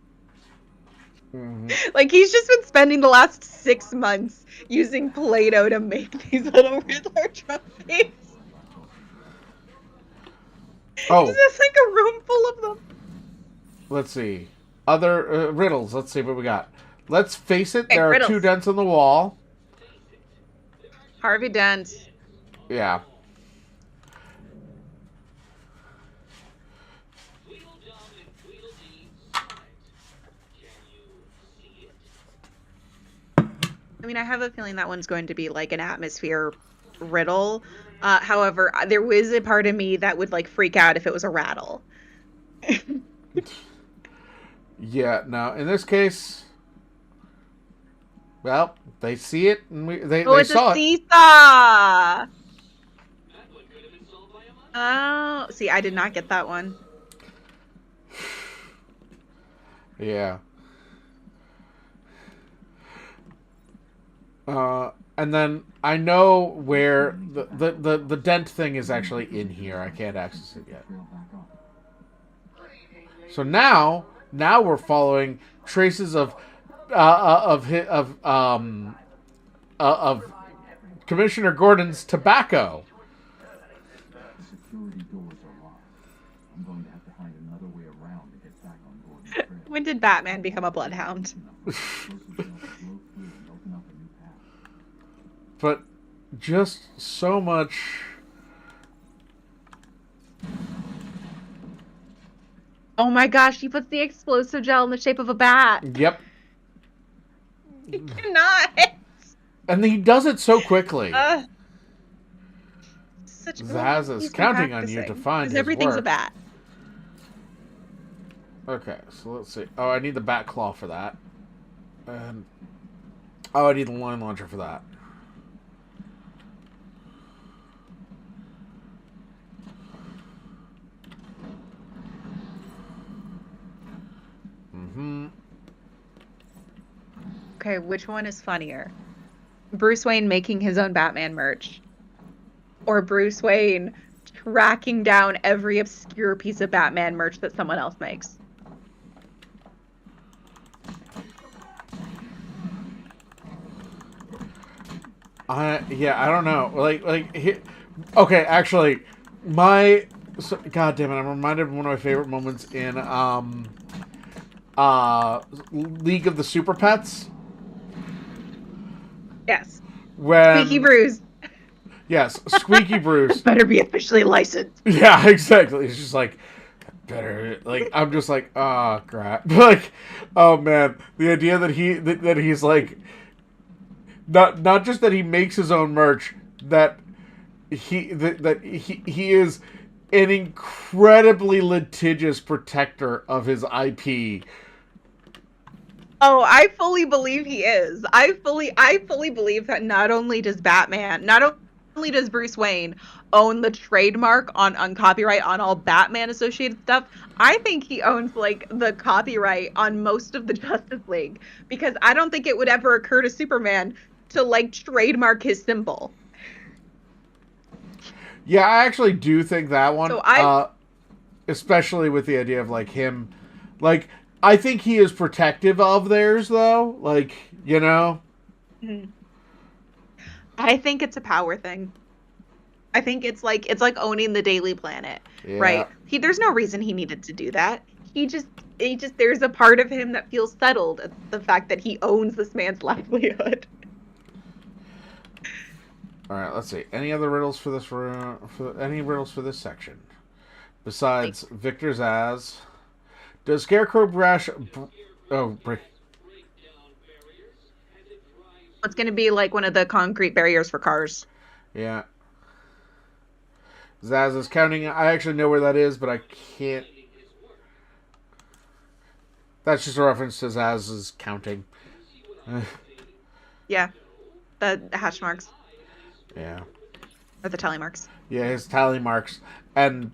Like he's just been spending the last 6 months using Play-Doh to make these little Riddler trophies. oh, He's just like a room full of them. let's see. Other riddles. Let's see what we got. Let's face it. Okay, There are riddles. 2 dents on the wall. Harvey Dent. Yeah. I mean, I have a feeling that one's going to be like an atmosphere riddle. However, there was a part of me that would like freak out if it was a rattle. Yeah, no, in this case, well, they see it, and they It's saw a it. seesaw! That one could have been solved by a month. Oh, see, I did not get that one. Yeah. And then I know where the dent thing is actually in here. I can't access it yet. So now we're following traces of Commissioner Gordon's tobacco. The security doors are locked. I'm going to have to find another way around to get back on Gordon's trail. When did Batman become a bloodhound? But just so much. Oh my gosh, he puts the explosive gel in the shape of a bat. Yep. He cannot. And he does it so quickly. Such Zaz is he's counting on you to practicing, find 'cause his everything's a work. bat. Okay, so let's see. Oh, I need the bat claw for that. And I need the line launcher for that. Okay, which one is funnier? Bruce Wayne making his own Batman merch? Or Bruce Wayne tracking down every obscure piece of Batman merch that someone else makes? I don't know. Okay, actually, God damn it! I'm reminded of one of my favorite moments in League of the Super Pets. Yes. When Squeaky Bruce. Yes, Squeaky Bruce. Better be officially licensed. Yeah, exactly. It's just like better. Like I'm just like, oh crap. Like, oh man, the idea that he's like. Not just that he makes his own merch, that he is an incredibly litigious protector of his IP. Oh, I fully believe he is. I fully believe that not only does Bruce Wayne own the trademark on copyright on all Batman associated stuff, I think he owns like the copyright on most of the Justice League, because I don't think it would ever occur to Superman to like trademark his symbol. Yeah, I actually do think that one. So especially with the idea of like him, like I think he is protective of theirs though. Like, you know. I think it's a power thing. I think it's like owning the Daily Planet, Yeah. right? There's no reason he needed to do that. He just there's a part of him that feels settled at the fact that he owns this man's livelihood. All right, let's see. Any other riddles for this any riddles for this section besides Victor Zaz? Does Scarecrow break? It's going to be like one of the concrete barriers for cars. Yeah. Zaz is counting. I actually know where that is, but I can't. That's just a reference to Zaz's counting. Yeah. The hash marks. Yeah. Or the tally marks. Yeah, his tally marks. And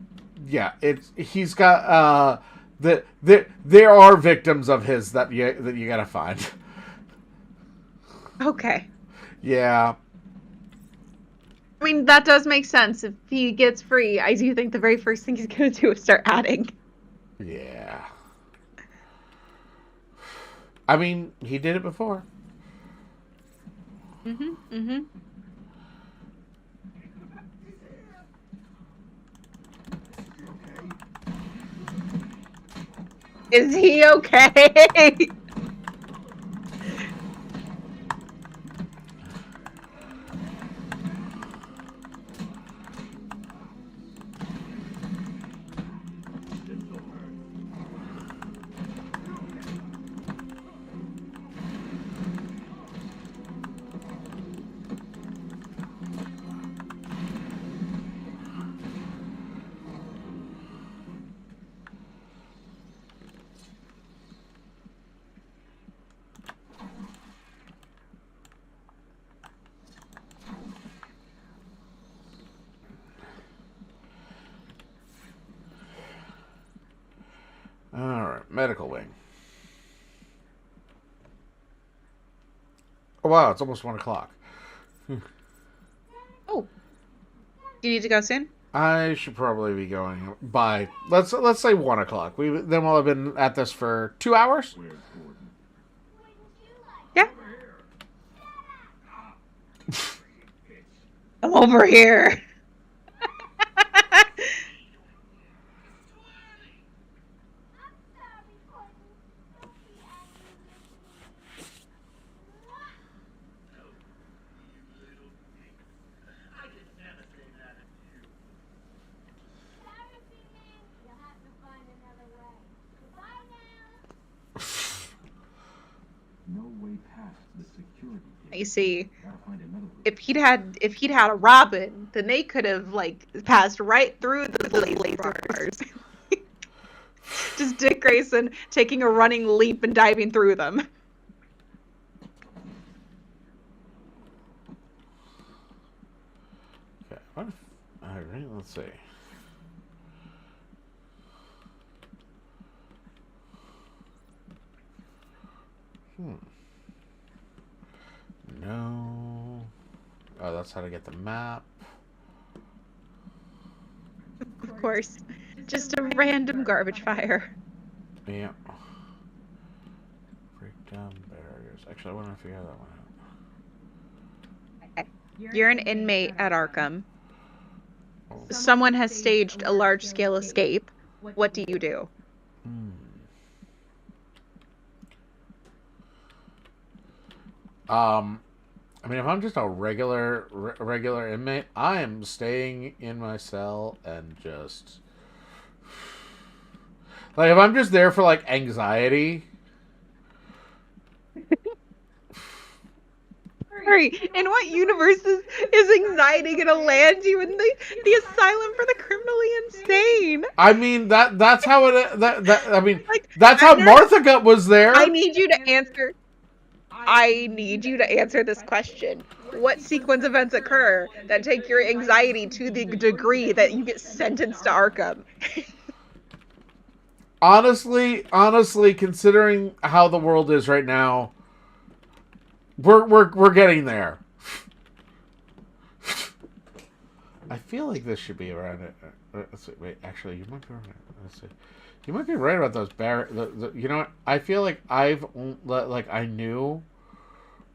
yeah, he's got there are victims of his that you gotta find. Okay. Yeah. I mean, that does make sense. If he gets free, I do think the very first thing he's going to do is start adding. Yeah. I mean, he did it before. Is he okay? Alright, medical wing. Oh wow, it's almost 1 o'clock. Oh. Do you need to go soon? I should probably be going by let's say 1 o'clock. Then we'll have been at this for 2 hours. Where's Gordon? Yeah. I'm over here. No way past the security gate. I see. Gotta find another route. If he'd had a Robin, then they could have like passed right through the laser bars. Just Dick Grayson taking a running leap and diving through them. Okay, what if, all right, let's see. No. Oh, that's how to get the map. Of course. Just a random garbage fire. Yeah. Break down barriers. Actually, I want to figure that one out. You're an inmate at Arkham. Someone has staged a large-scale escape. What do you do? I mean, if I'm just a regular inmate, I am staying in my cell and just like if I'm just there for like anxiety. Sorry, in what universe is anxiety gonna land you in the asylum for the criminally insane? I mean that's how it I mean Like, that's how Martha was there. I need you to answer. I need you to answer this question. What sequence events occur that take your anxiety to the degree that you get sentenced to Arkham? Honestly, considering how the world is right now, we're getting there. I feel like this should be around it. Let's see. Wait, actually, you might be right. Let's see. You might be right about those you know what? I feel like I knew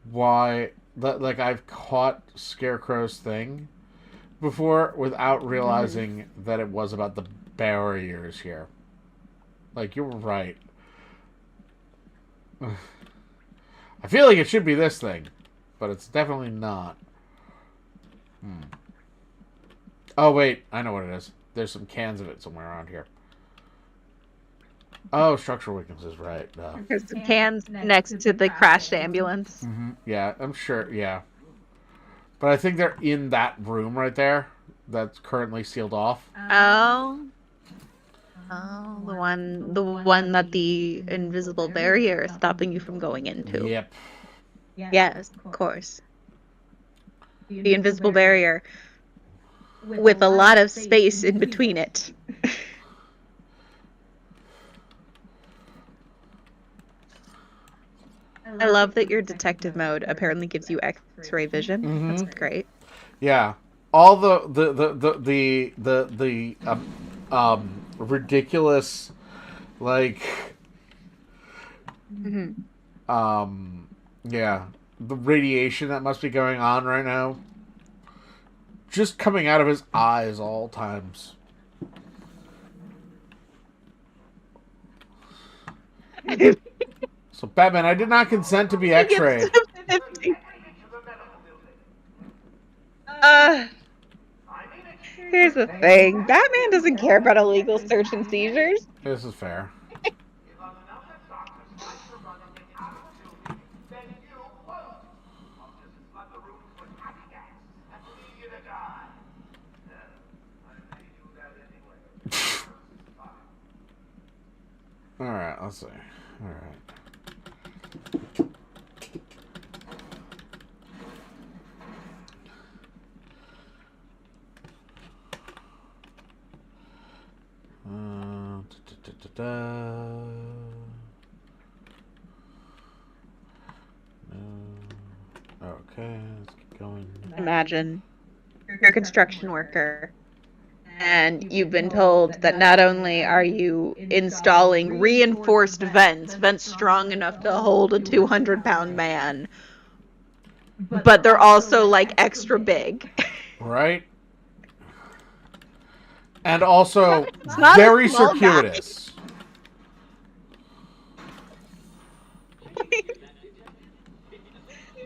why I've caught Scarecrow's thing before without realizing that it was about the barriers here. Like, you were right. I feel like it should be this thing, but it's definitely not. Oh wait, I know what it is. There's some cans of it somewhere around here. Oh, structural weaknesses, right. There's some cans next to the crashed ambulance. Yeah, I'm sure, yeah. But I think they're in that room right there that's currently sealed off. Oh, the one that the invisible barrier is stopping you from going into. Yep. Yes, of course. The invisible barrier with a lot of space in between it. I love that your detective mode apparently gives you X-ray vision. That's great. Yeah, all the ridiculous, like, yeah, the radiation that must be going on right now, just coming out of his eyes all times. So, Batman, I did not consent to be X-rayed. Here's the thing. Batman doesn't care about illegal search and seizures. This is fair. Alright, let's see. Alright. Imagine you're a construction worker and you've been told that not only are you installing reinforced vents strong enough to hold a 200-pound man, but they're also like extra big. Right? And also It's not a very small guy. circuitous.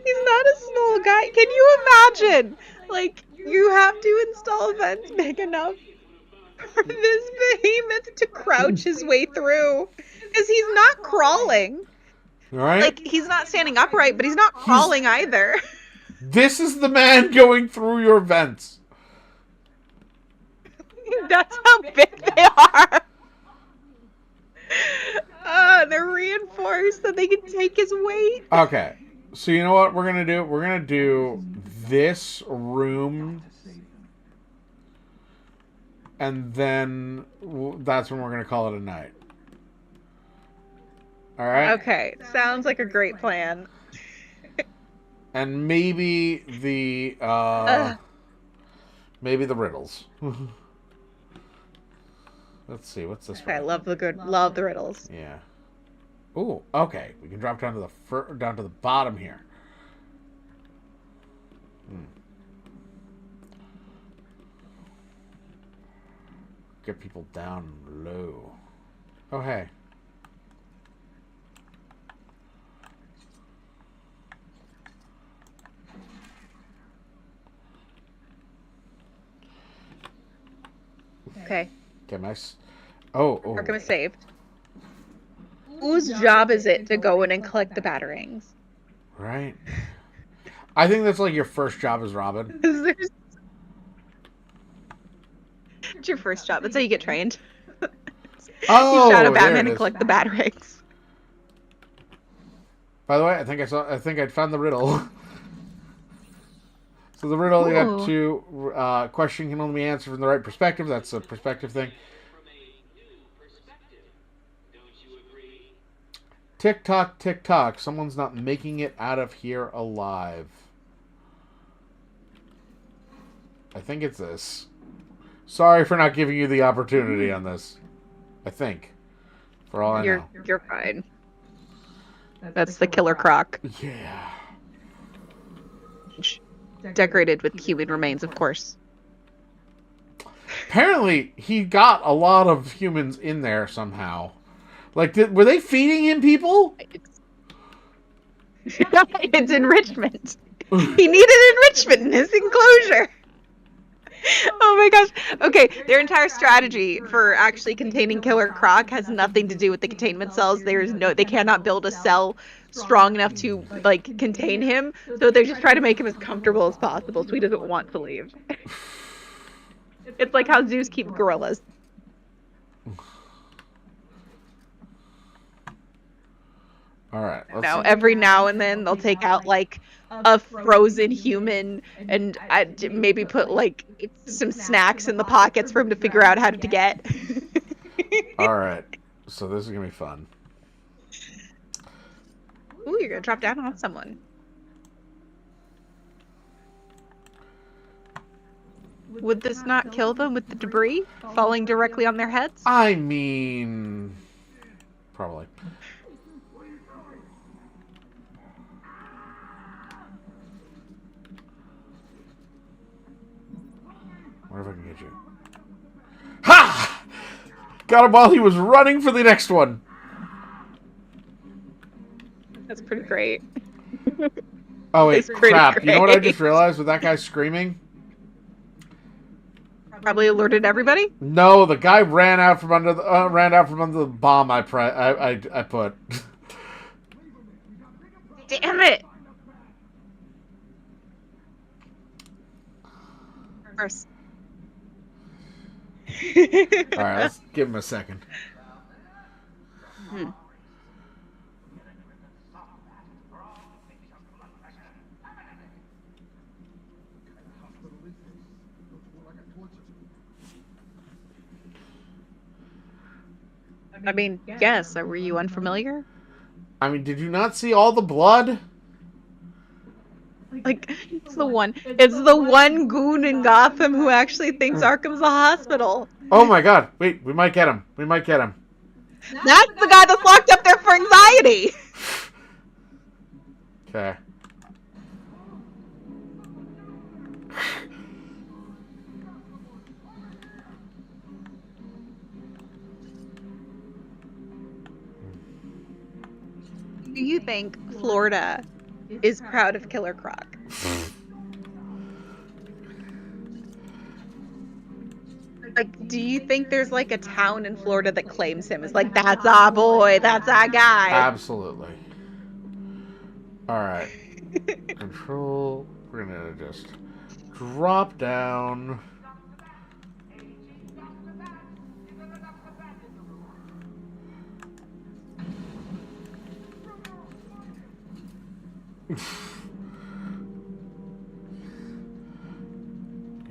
He's not a small guy. Can you imagine? Like, you have to install vents big enough for this behemoth to crouch his way through. Because he's not crawling. Right? Like, he's not standing upright, but he's not crawling either. This is the man going through your vents. That's how big they are. They're reinforced so they can take his weight. Okay. So you know what we're going to do? We're going to do this room. And then that's when we're going to call it a night. All right? Okay. Sounds like a great plan. And maybe the riddles. Let's see, what's this one? I love the riddles. Yeah. Ooh, okay. We can drop down to the bottom here. Get people down low. Oh, hey. Okay. Okay, nice. Oh. Arkham is saved. Whose job is it to go in and collect the batarangs? Right. I think that's like your first job as Robin. It's your first job. That's how you get trained. Oh, you shadow there Batman it and is. collect the batarangs. By the way, I think I'd found the riddle. So the riddle, you have to question can only be answered from the right perspective. That's a perspective thing. Tick tock, tick tock. Someone's not making it out of here alive. I think it's this. Sorry for not giving you the opportunity on this. I think. For all I know. You're fine. That's the Killer Croc. Yeah. Decorated with human remains, of course. Apparently, he got a lot of humans in there somehow. Like, were they feeding him people? It's enrichment. He needed enrichment in his enclosure. Oh my gosh. Okay, their entire strategy for actually containing Killer Croc has nothing to do with the containment cells. They cannot build a cell strong enough to like contain him. So they just try to make him as comfortable as possible so he doesn't want to leave. It's like how zoos keep gorillas. All right. Now, every now and then they'll take out like a frozen human and maybe put like some snacks in the pockets for him to figure out how to get. All right. So this is gonna be fun. Ooh, you're gonna drop down on someone. Would this not kill them with the debris falling directly on their heads? I mean, probably. Wonder if I can get you. Ha! Got him while he was running for the next one. That's pretty great. Oh wait, It's pretty crap! You know what I great. just realized with that guy screaming? Probably alerted everybody. No, the guy ran out from under the bomb I put. Damn it! First. All right, let's give him a second. I mean, yes. Were you unfamiliar? I mean, did you not see all the blood? Like, it's the one goon in Gotham who actually thinks Arkham's a hospital. Oh my god. Wait, we might get him. We might get him. That's the guy that's locked up there for anxiety. Okay. Do you think Florida is proud of Killer Croc? Like, do you think there's like a town in Florida that claims him as like, that's our boy, that's our guy? Absolutely. Alright. Control. We're gonna just drop down.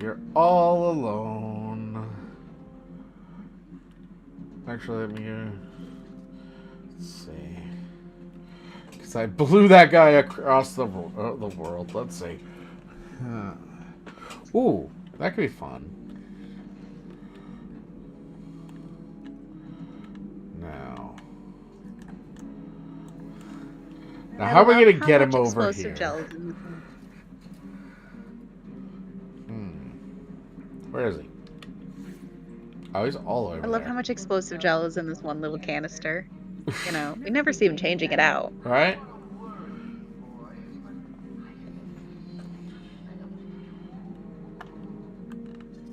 You're all alone. Actually, let me let's see. Because I blew that guy across the world. Let's see. Ooh, that could be fun. Now, how are we going to get him over here? Where is he? Oh, he's all over I love there. how much explosive gel is in this one little canister. You know, we never see him changing it out. Right?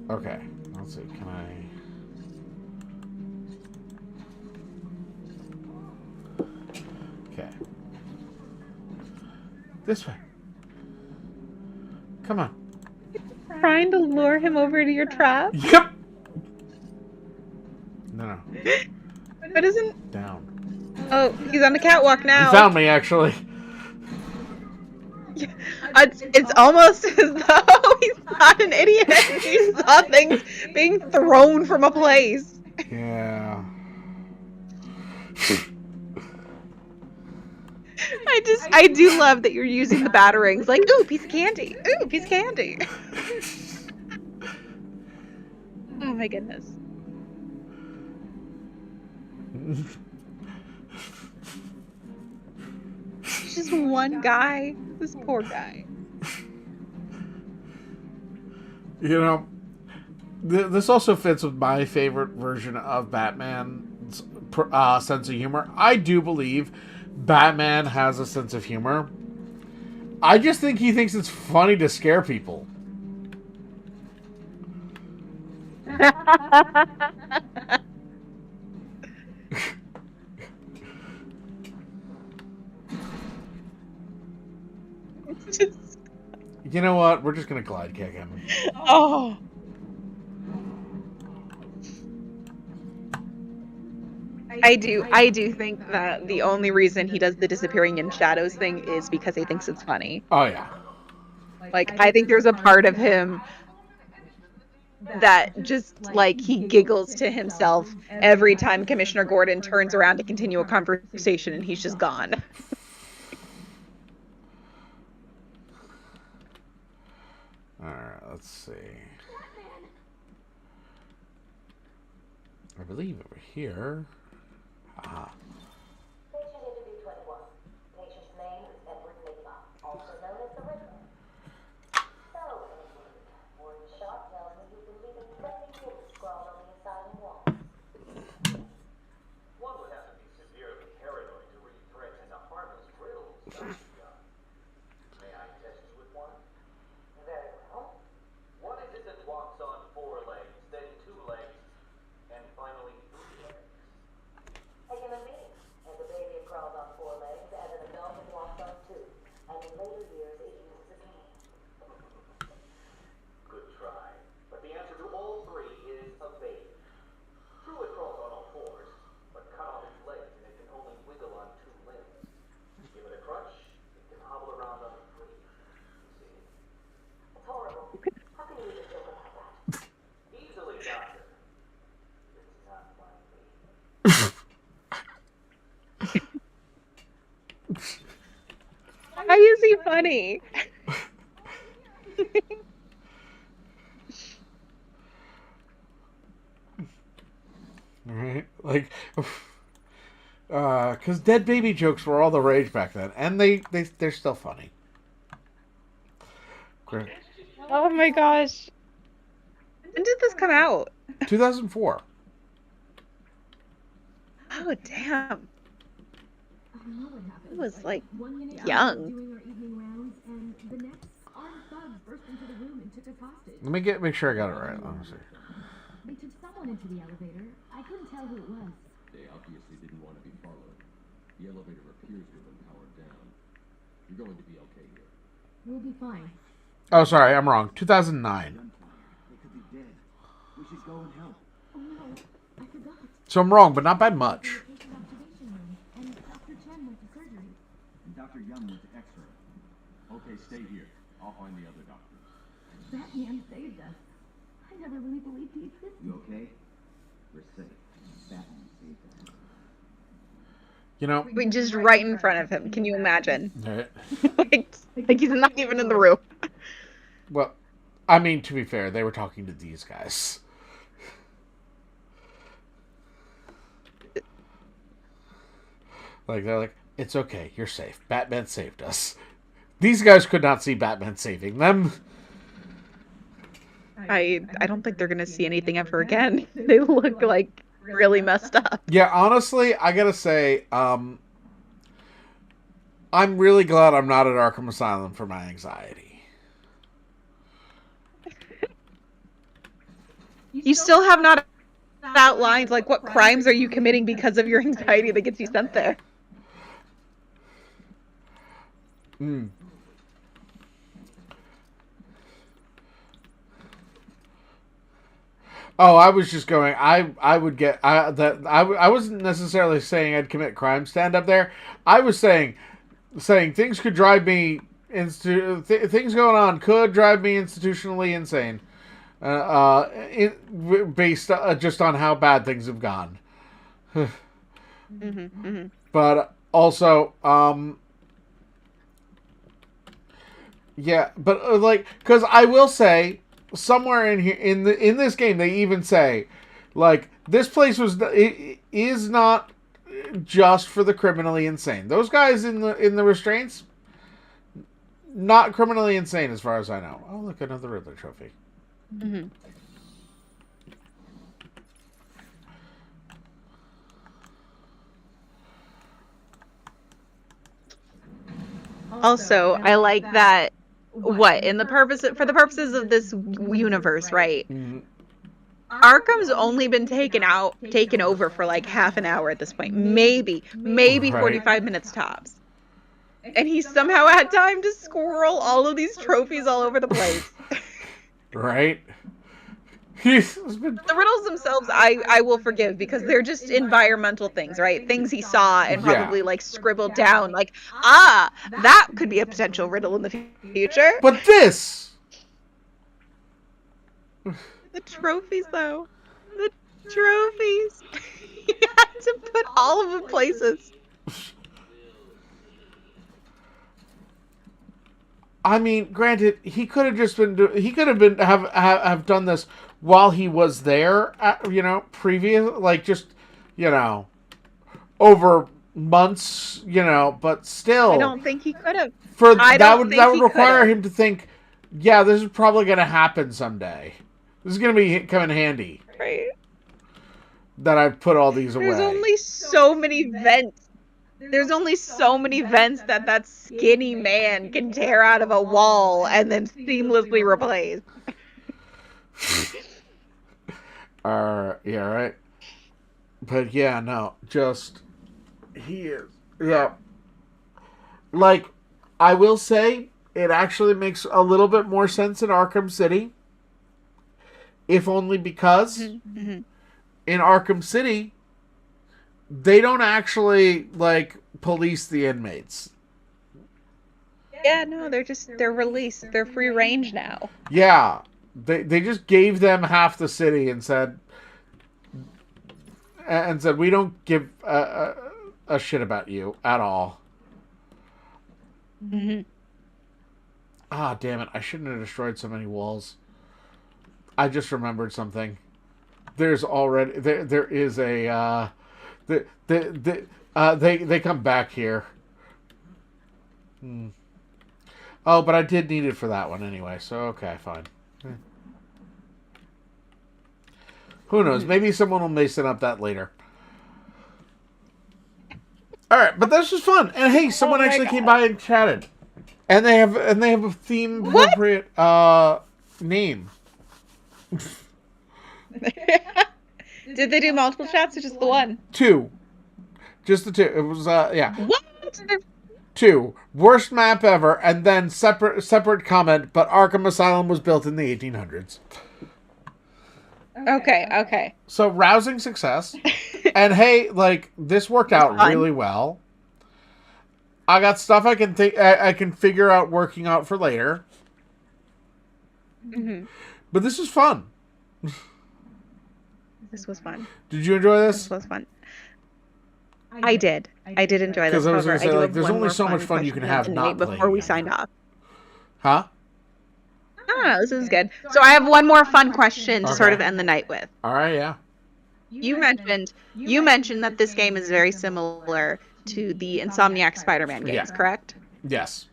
Okay, let's see, can I... Okay. This way. Come on. Trying to lure him over to your trap? Yep! No. But isn't... Down. Oh, he's on the catwalk now. He found me, actually. It's almost as though he's not an idiot. He saw things being thrown from a place. Yeah. I do love that you're using the batarangs. Like, ooh, piece of candy. Ooh, piece of candy. Oh my goodness. Just one guy. This poor guy. You know, this also fits with my favorite version of Batman's sense of humor. I do believe Batman has a sense of humor. I just think he thinks it's funny to scare people. You know what? We're just gonna glide kick him. Oh. I do think that the only reason he does the disappearing in shadows thing is because he thinks it's funny. Oh yeah. Like, I think there's a part of him that just, like, he giggles to himself every time Commissioner Gordon turns around to continue a conversation and he's just gone. Alright, let's see. I believe over here. Ah. Patient interview 21. Patient's name is Edward Nigma, also known as the Riddler. So, Edward, one shot tells me you've been leaving plenty of scrawled on the asylum walls. One would have to be severely paranoid to read threats into harmless riddles, don't you, John? May I test you with one? Very well. What is it that walks on 4 legs, then 2 legs, and finally 3 legs? A human being. As a baby, it crawls on 4 legs. As an adult, it walks on 2. And in later years, it uses a cane. Good try. But the answer to all 3 is a baby. True, it crawls on all 4s, but cut off its legs and it can only wiggle on 2 limbs. Give it a crutch, it can hobble around on 3. You see? It's horrible. How can you even joke about that? Easily, Doctor. It's not my baby. Why is he funny? Right? Like, because dead baby jokes were all the rage back then, and they're still funny. Great. Oh my gosh. When did this come out? 2004. Oh, damn. I know what happened. I was like One minute young. we were doing our evening rounds, and the next, armed thugs burst into the room and took us hostage. Let me make sure I got it right. Let me see. They took someone into the elevator. I couldn't tell who it was. They obviously didn't want to be followed. The elevator appears to have been powered down. You're going to be okay here. We'll be fine. Oh, sorry, I'm wrong. 2009. They could be dead. We should go and help. Oh no, I forgot. So I'm wrong, but not by much. Patient observation room, and Dr. Chen went to surgery. And Dr. Young went to X-ray. Okay, stay here. I'll find the other doctors. That man saved us. I never really believed he existed. You okay? We're safe. Batman saved us. You know, Wait, just right in front of him. Can you imagine? right. like he's not even in the room. Well, I mean, to be fair, they were talking to these guys. Like, they're like, it's okay, you're safe. Batman saved us. These guys could not see Batman saving them. I don't think they're gonna see anything ever again. They look like really messed up. Yeah, honestly, I gotta say, I'm really glad I'm not at Arkham Asylum for my anxiety. You still have not outlined like what crimes are you committing because of your anxiety that gets you sent there. Hmm. Oh, I was just going. I would get I wasn't necessarily saying I'd commit crimes to end up there. I was saying things could drive me things going on could drive me institutionally insane. Based just on how bad things have gone. But also, yeah, but like, because I will say, somewhere in here in this game, they even say, like, this place is not just for the criminally insane. Those guys in the restraints, not criminally insane as far as I know. Oh, look, another Riddler trophy. Mm-hmm. Also, I like that. What in the for the purposes of this universe, right? Mm-hmm. Arkham's only been taken over for like half an hour at this point, maybe Right. 45 minutes tops, and he somehow had time to squirrel all of these trophies all over the place. Right? He's been... The riddles themselves, I will forgive because they're just environmental things, right? Things he saw and probably like scribbled down, like, that could be a potential riddle in the future. But this! The trophies, though. The trophies. He had to put all of the places. I mean, granted, he could have just been. He could have been have done this while he was there. Previous, like just, over months. But still, I don't think he could have. That would require him to think. Yeah, this is probably going to happen someday. This is going to be come in handy. Right. That I've put all these away. There's only so many vents. There's only so many vents that skinny man can tear out of a wall and then seamlessly replace. Yeah, right. But yeah, no, just he is. Yeah. Like, I will say, it actually makes a little bit more sense in Arkham City. If only because in Arkham City, they don't actually, like, police the inmates. Yeah, no, they're released. They're free range now. Yeah. They just gave them half the city and said, we don't give a shit about you at all. Mm-hmm. Ah, damn it. I shouldn't have destroyed so many walls. I just remembered something. there's already there is a they come back here. Oh, but I did need it for that one anyway, so okay, fine. Who knows? Maybe someone will mason up that later. All right, but this was fun, and hey, someone actually came by and chatted, and they have a theme appropriate name. Did they do multiple chats or just the one? 2, just the 2. It was yeah. What? 2, worst map ever, and then separate comment. But Arkham Asylum was built in the 1800s. Okay. So rousing success, and hey, like this worked out really well. I got stuff I can figure out working out for later. Mm-hmm. But this was fun. This was fun. Did you enjoy this? This was fun. I did enjoy this. Because I was However, going to say, do like, have there's one only more so much fun you question can have not before playing we it. signed off. Huh? No, this is good. So I have one more fun question to sort of end the night with. All right, yeah. You mentioned that this game is very similar to the Insomniac Spider-Man games, correct? Yes.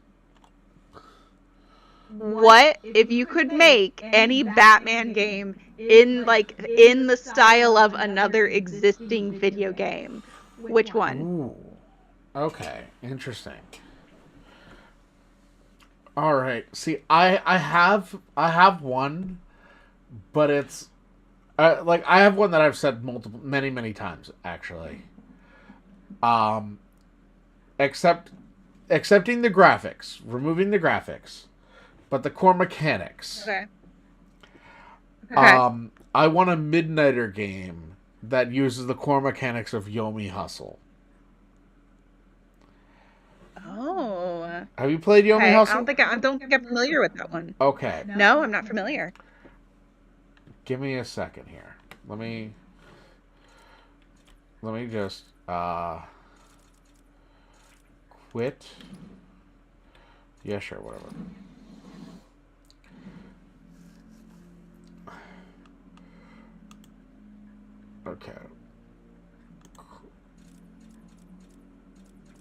What if you could make any Batman game in the style of another existing video game? Which one? Ooh. Okay, interesting. All right. See, I have one, but it's I have one that I've said many times actually. Accepting the graphics, removing the graphics, but the core mechanics. Okay. I want a Midnighter game that uses the core mechanics of Yomi Hustle. Oh. Have you played Yomi Hustle? I don't think I'm familiar with that one. Okay. No, I'm not familiar. Give me a second here. Let me just quit. Yeah, sure, whatever. Okay.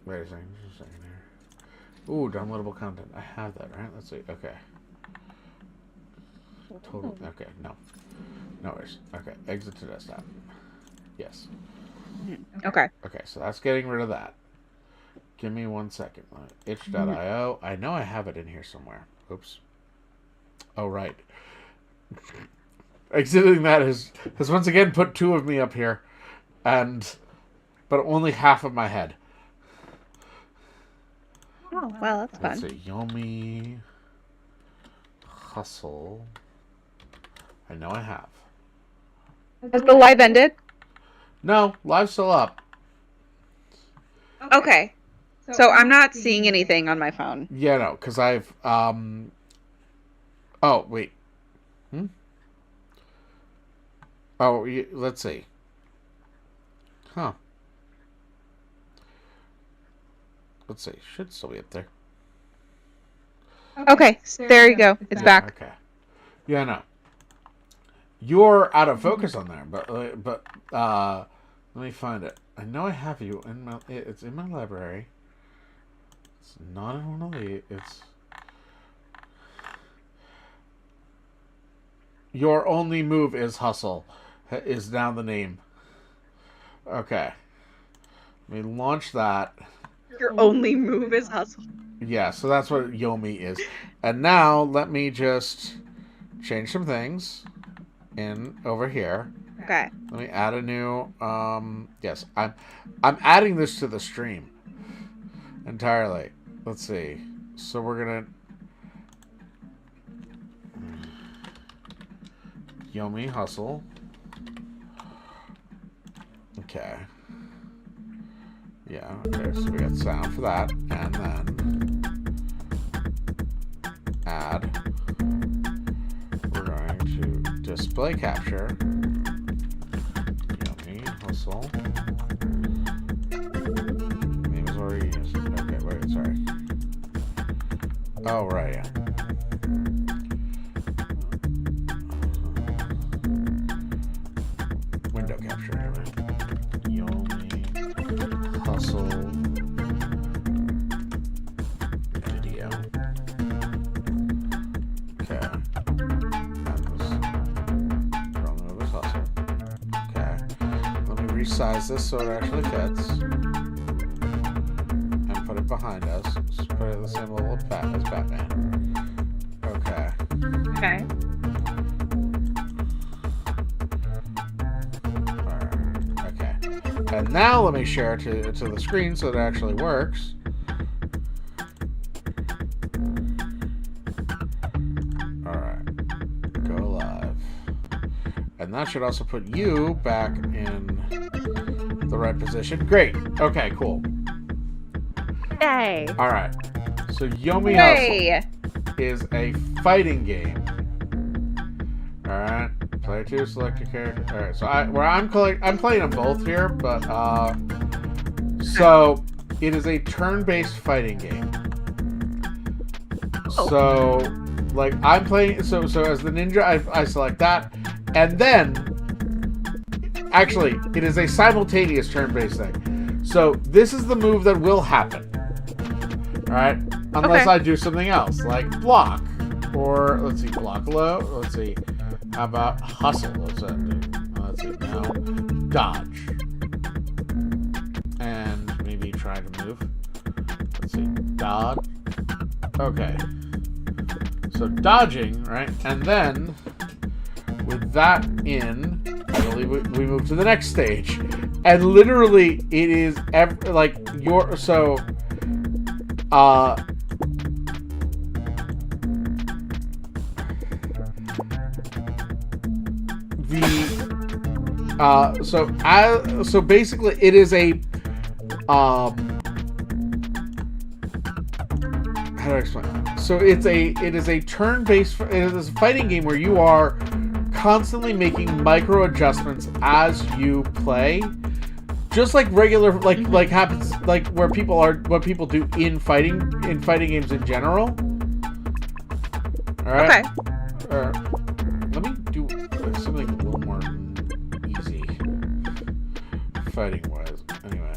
Wait a second, just a second here. Ooh, downloadable content. I have that, right? Let's see. Okay. Total. Okay, no. No worries. Okay, exit to desktop. Yes. Okay. Okay, so that's getting rid of that. Give me 1 second. Itch.io. I know I have it in here somewhere. Oops. Oh, right. Exiting that has once again put 2 of me up here, but only half of my head. Oh, well, that's fun. Let's see. Yomi Hustle. I know I have. Has the live ended? No, live's still up. Okay. So I'm not seeing anything on my phone. Yeah, no, because I've oh, wait. Oh, let's see. Huh. Let's see. Should still be up there. Okay, there you go. It's back. Okay. Yeah, no. You're out of focus on there, but let me find it. I know I have you in my. It's in my library. It's not in one of the. It's. Your only move is hustle. Is now the name. Okay. Let me launch that. Your only move is hustle. Yeah, so that's what Yomi is. And now let me just change some things in over here. Okay. Let me add a new yes, I'm adding this to the stream entirely. Let's see. So we're gonna Yomi Hustle. Okay. Yeah, okay, so we got sound for that, and then add. We're going to display capture. Yomi Hustle. Name is already used. Okay, wait, sorry. Oh, right, yeah. resize this so it actually fits. And put it behind us. Just put it at the same level as Batman. Okay. Okay. Alright. Okay. And now let me share it to the screen so it actually works. Alright. Go live. And that should also put you back in the right position. Great. Okay, cool. Yay. Alright. So Yomi Yay. Hustle is a fighting game. Alright. Player 2, select your character. Alright, so I'm playing them both here, but so it is a turn-based fighting game. Oh. So like I'm playing so as the ninja I select that, and then actually it is a simultaneous turn-based thing. So this is the move that will happen. Alright? Unless Okay. I do something else, like block. Or let's see, block low. Let's see. How about hustle? Let's see now. Dodge. And maybe try to move. Let's see. Dodge. Okay. So dodging, right? And then with that in, I believe we move to the next stage. And literally it is like your so so basically it is a how do I explain? So it is a turn-based, it is a fighting game where you are constantly making micro adjustments as you play, just like regular like happens like what people do in fighting games in general. All right. Okay. Let me do something a little more easy fighting wise. Anyway,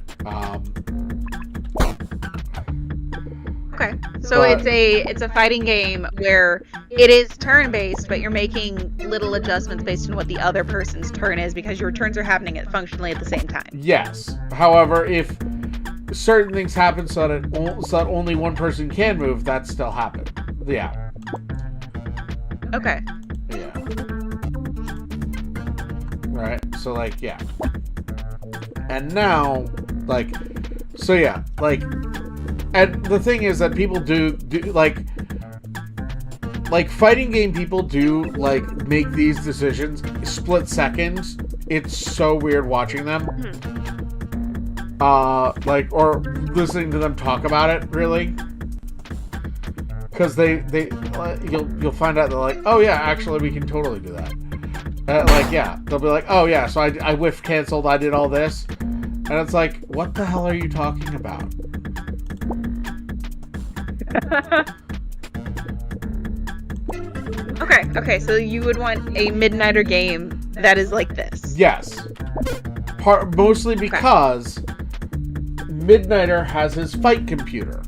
Okay. So it's a fighting game where it is turn-based, but you're making little adjustments based on what the other person's turn is because your turns are happening functionally at the same time. yes. However, if certain things happen so that only one person can move, that still happens. Yeah. Okay. Yeah. Right. So like yeah. And now like so yeah like. And the thing is that people do like fighting game people do like make these decisions split seconds. It's so weird watching them. Like or listening to them talk about it really. Because you'll find out they're like, oh yeah, actually we can totally do that. Like yeah, they'll be like, oh yeah, so I whiff canceled, I did all this, and it's like, what the hell are you talking about? Okay, so you would want a Midnighter game that is like this. Yes. Mostly because Midnighter has his fight computer.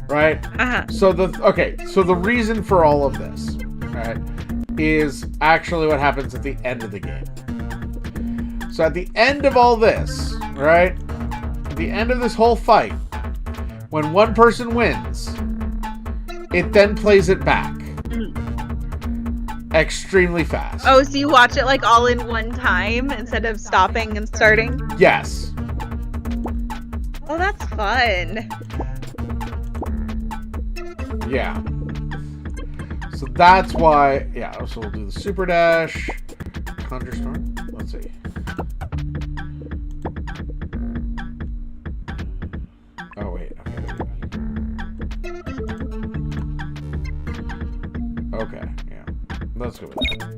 Right? Uh-huh. So the reason for all of this, right, is actually what happens at the end of the game. So at the end of all this, right? At the end of this whole fight, when one person wins, it then plays it back. Extremely fast. Oh, so you watch it like all in one time instead of stopping and starting? Yes. Oh, that's fun. Yeah. So that's why, yeah, so we'll do the super dash, conjure storm. Let's see. Oh, wait. Okay, yeah. Let's go with that.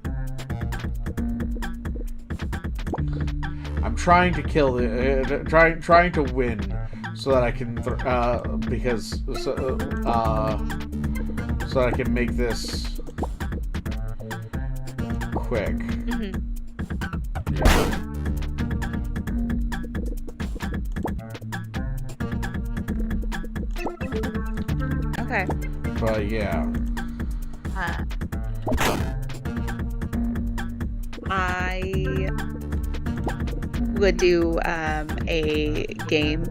I'm trying to kill the, trying to win so that I can, so that I can make this quick. Yeah. Okay. But yeah. would do a game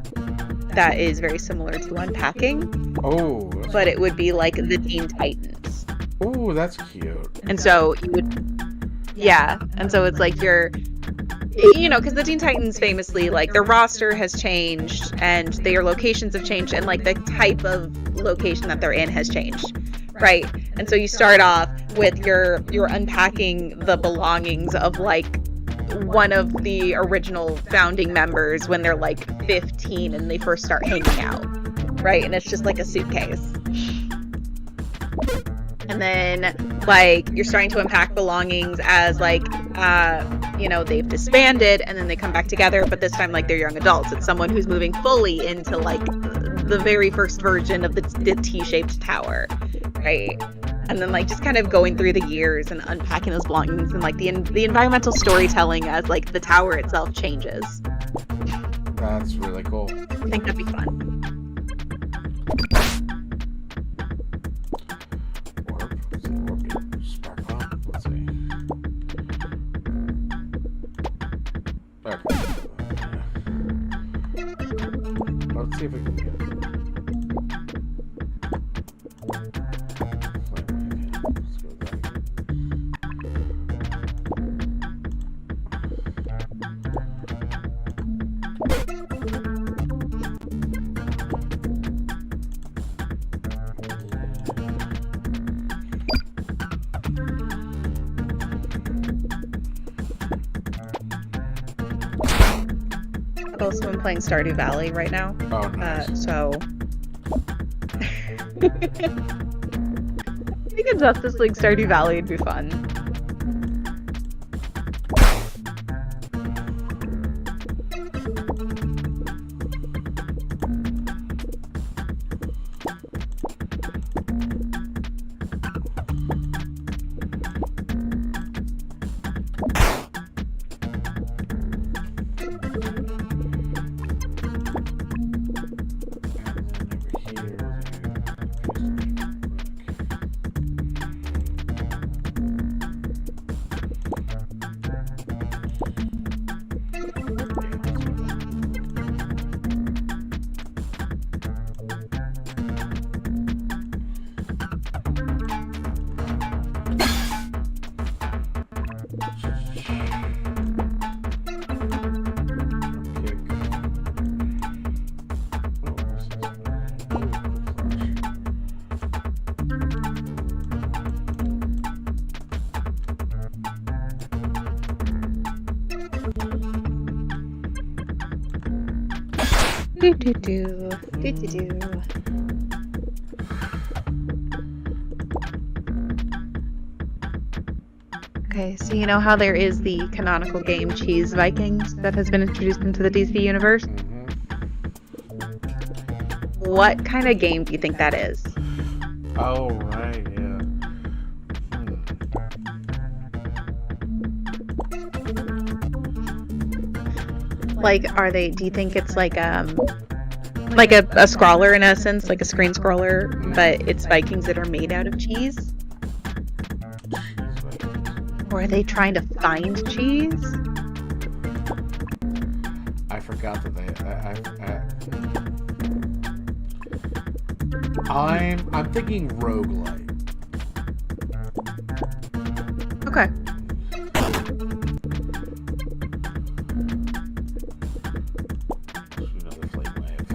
that is very similar to Unpacking, Oh. but it would be like the Teen Titans. Oh, that's cute. And so you would, yeah. And so it's like you're, because the Teen Titans famously, like, their roster has changed and their locations have changed and like the type of location that they're in has changed, right? And so you start off with you're unpacking the belongings of like one of the original founding members when they're like 15 and they first start hanging out, right? And it's just like a suitcase. And then, like, you're starting to unpack belongings as, like, they've disbanded and then they come back together, but this time, like, they're young adults. It's someone who's moving fully into, like, the very first version of the T-shaped tower, right? And then, like, just kind of going through the years and unpacking those belongings and, like, the environmental storytelling as, like, the tower itself changes. That's really cool. I think that'd be fun. Spark pump. Let's see. Okay. Let's see if we can get it. Let's go with that. I've also been playing Stardew Valley right now. Oh, nice. So I think a Justice League Stardew Valley would be fun. Do. Okay, so you know how there is the canonical game Cheese Vikings that has been introduced into the DC universe? Mm-hmm. What kind of game do you think that is? Oh, right, yeah. Like, do you think it's like a scroller in essence, like a screen scroller, but it's Vikings that are made out of cheese? Or are they trying to find cheese? I forgot that I'm thinking roguelite. Okay. Another flame wave.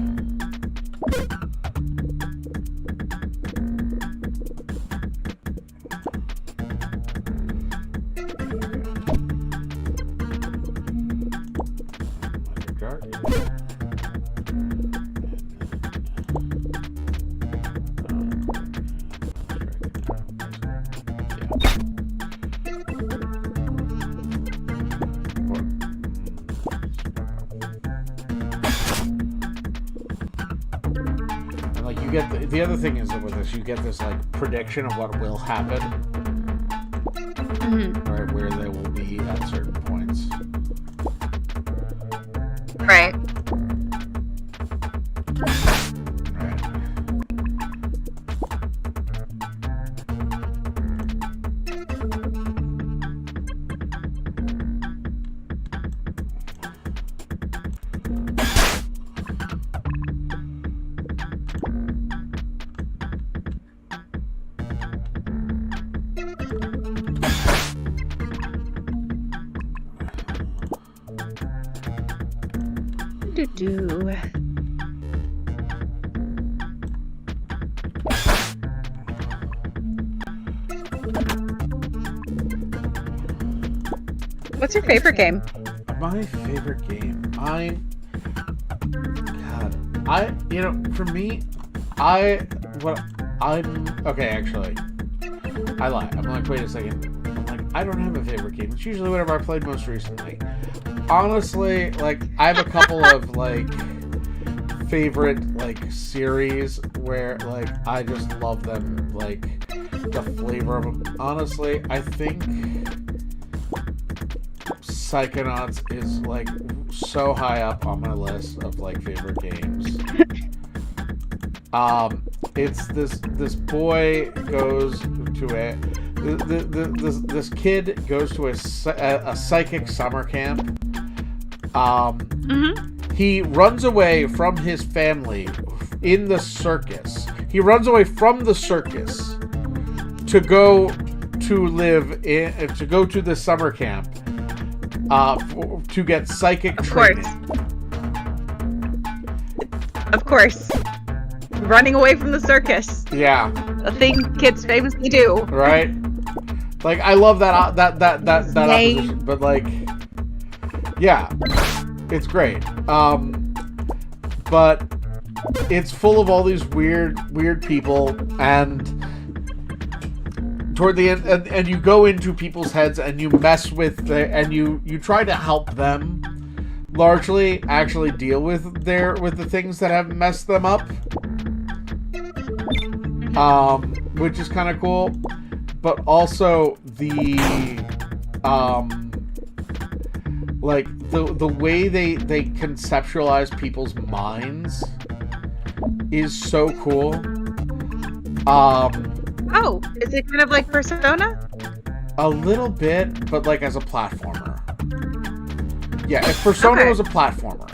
The other thing is that with this, you get this like prediction of what will happen, right? Where they will be at certain points. Right. Do. What's your favorite game? My favorite game. For me, okay, actually, I lie. I'm like, wait a second. I'm like, I don't have a favorite game. It's usually whatever I played most recently. Honestly, like, I have a couple of, like, favorite, like, series where, like, I just love them, like, the flavor of them. Honestly, I think Psychonauts is, like, so high up on my list of, like, favorite games. It's this boy goes to this kid goes to a psychic summer camp. He runs away from his family in the circus. He runs away from the circus to go to the summer camp to get psychic training. Of course. Running away from the circus. Yeah. A thing kids famously do. Right? Like, I love that opposition, but, like, yeah, it's great. But it's full of all these weird people, and toward the end, and you go into people's heads and you mess with and you try to help them largely actually deal with the things that have messed them up. Which is kind of cool, but also the way they conceptualize people's minds is so cool. Oh, is it kind of like Persona? A little bit, but like as a platformer. Yeah, if Persona was a platformer,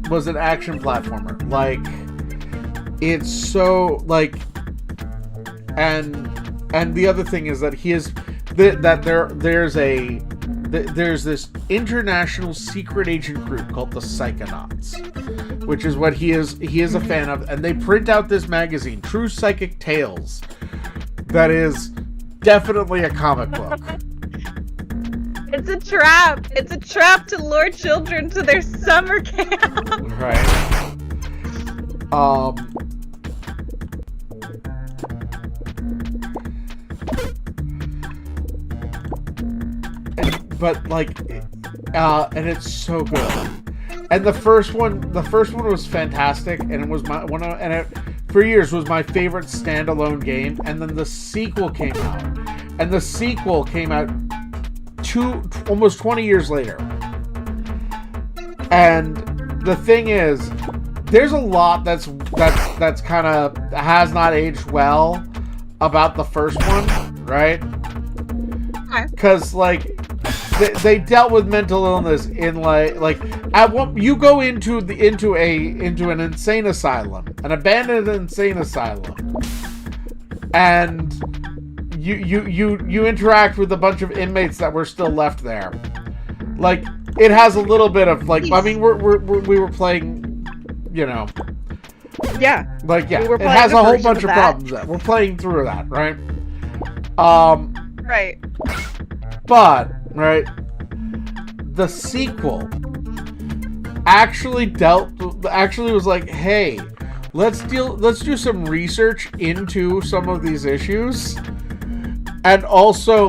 was an action platformer, like. It's so, like, and the other thing is that there's this international secret agent group called the Psychonauts, which is what he is a fan of, and they print out this magazine, True Psychic Tales, that is definitely a comic book. It's a trap. It's a trap to lure children to their summer camp. Right. But like, and it's so good. And the first one was fantastic, and it was for years was my favorite standalone game. And then the sequel came out, and the sequel came out almost 20 years later. And the thing is, there's a lot that's kind of has not aged well about the first one, right? Because like they dealt with mental illness in like at one, you go into an insane asylum, an abandoned insane asylum, and you interact with a bunch of inmates that were still left there. Like, it has a little bit of like, I mean, we were playing. You know, yeah, like it has a whole bunch of problems that we're playing through that, right? Right. But the sequel actually was like, hey, let's do some research into some of these issues, and also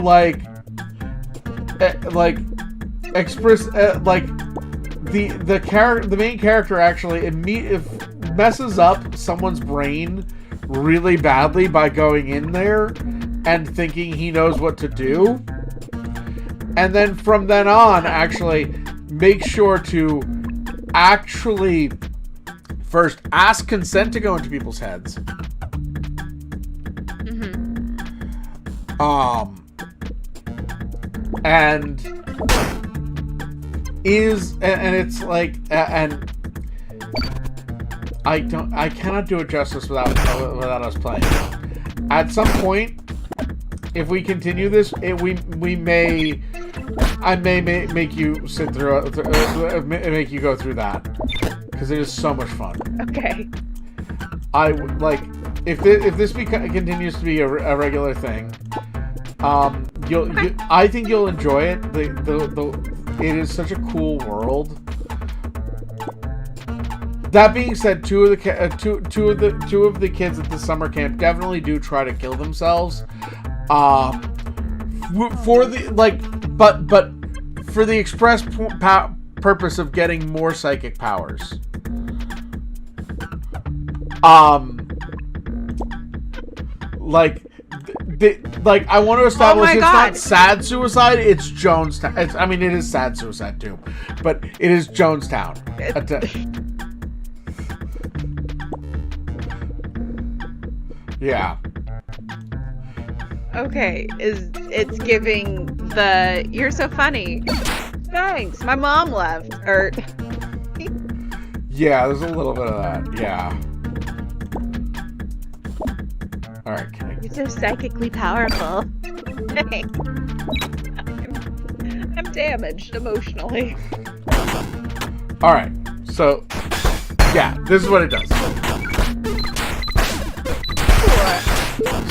express the main character actually messes up someone's brain really badly by going in there and thinking he knows what to do. And then from then on, actually make sure to actually first ask consent to go into people's heads. And it's like, and I cannot do it justice without us playing. At some point, if we continue this, we may I may make you sit through, make you go through that because it is so much fun. Okay. I like if this continues to be a regular thing. I think you'll enjoy it. It is such a cool world. That being said, two of the kids at the summer camp definitely do try to kill themselves. For the but for the express purpose of getting more psychic powers. I want to establish it's not sad suicide, it's Jonestown. It is sad suicide too, but it is Jonestown. Yeah. Okay, it's giving the "you're so funny." Thanks, my mom left. Or yeah, there's a little bit of that. Yeah. All right, Kenny. You're so psychically powerful. Hey. I'm damaged emotionally. All right, so yeah, this is what it does.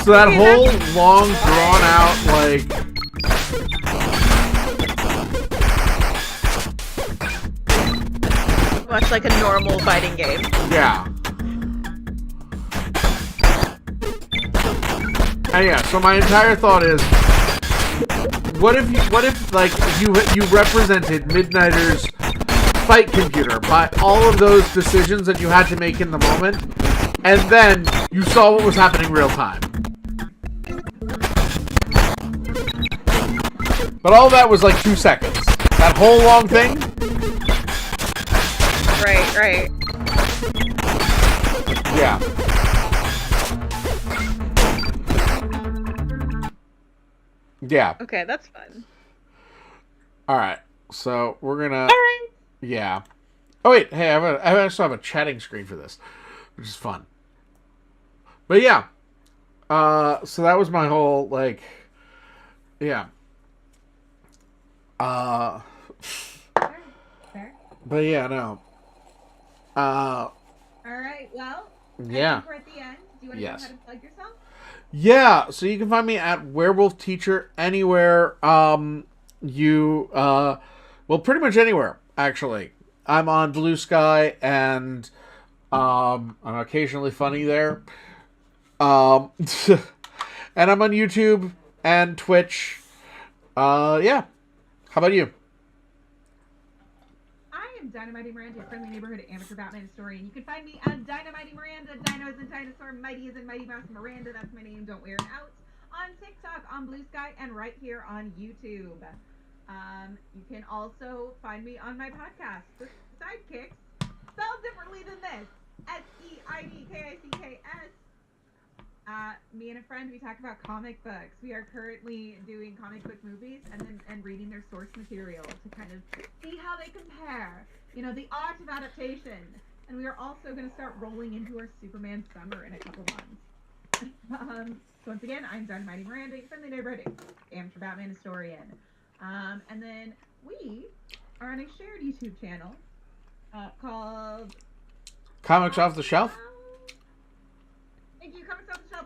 So that whole long, drawn out, much like a normal fighting game. Yeah. And yeah, so my entire thought is, what if you represented Midnighter's fight computer by all of those decisions that you had to make in the moment, and then you saw what was happening real time. But all that was like 2 seconds. That whole long thing. Right. Yeah. Yeah. Okay, that's fun. All right. So we're gonna. All right. Yeah. Oh wait. Hey, I also have a chatting screen for this, which is fun. But yeah. So that was my whole yeah. Fair. But yeah, no. All right. Well. Yeah. I think we're at the end. Do you want to go ahead and plug yourself? Yeah. So you can find me at Werewolf Teacher anywhere. Well, pretty much anywhere actually. I'm on Blue Sky and I'm occasionally funny there. And I'm on YouTube and Twitch. Yeah. How about you? I am Dynamite Miranda, your friendly neighborhood amateur Batman historian. You can find me as Dynamite Miranda. Dino is in dinosaur, Mighty is in Mighty Mouse, Miranda, that's my name, don't wear it out. On TikTok, on Blue Sky, and right here on YouTube. You can also find me on my podcast, The Sidekick, spelled differently than this. Seidkicks. Me and a friend, we talk about comic books. We are currently doing comic book movies and reading their source material to kind of see how they compare. The art of adaptation. And we are also going to start rolling into our Superman summer in a couple months. So once again, I'm Dynamite Miranda, your friendly neighborhood amateur Batman historian. And then we are on a shared YouTube channel called Comics Off the Shelf? Thank you, Comics Off the Shelf.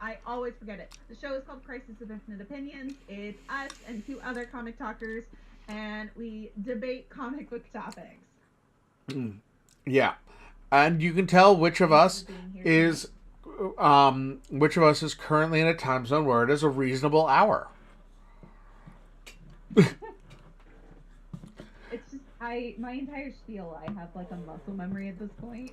I always forget it. The show is called Crisis of Infinite Opinions. It's us and 2 other comic talkers, and we debate comic book topics. Yeah. And you can tell which of us is currently in a time zone where it is a reasonable hour. It's just my entire spiel, I have a muscle memory at this point.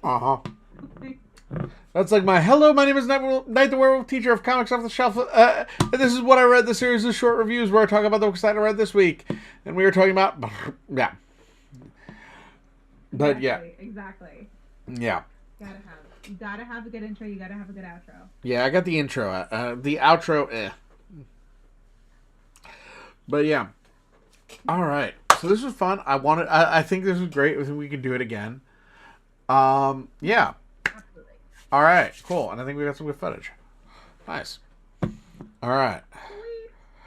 That's like my hello, my name is Night the Werewolf, teacher of Comics Off the Shelf. And this is what I read, the series of short reviews where I talk about the books that I read this week. And we were talking about yeah. But yeah. Exactly. Yeah. You gotta have a good intro, you gotta have a good outro. Yeah, I got the intro. The outro, But yeah. Alright. So this was fun. I think this was great. I think we can do it again. Yeah. Absolutely. Alright, cool. And I think we got some good footage. Nice. Alright.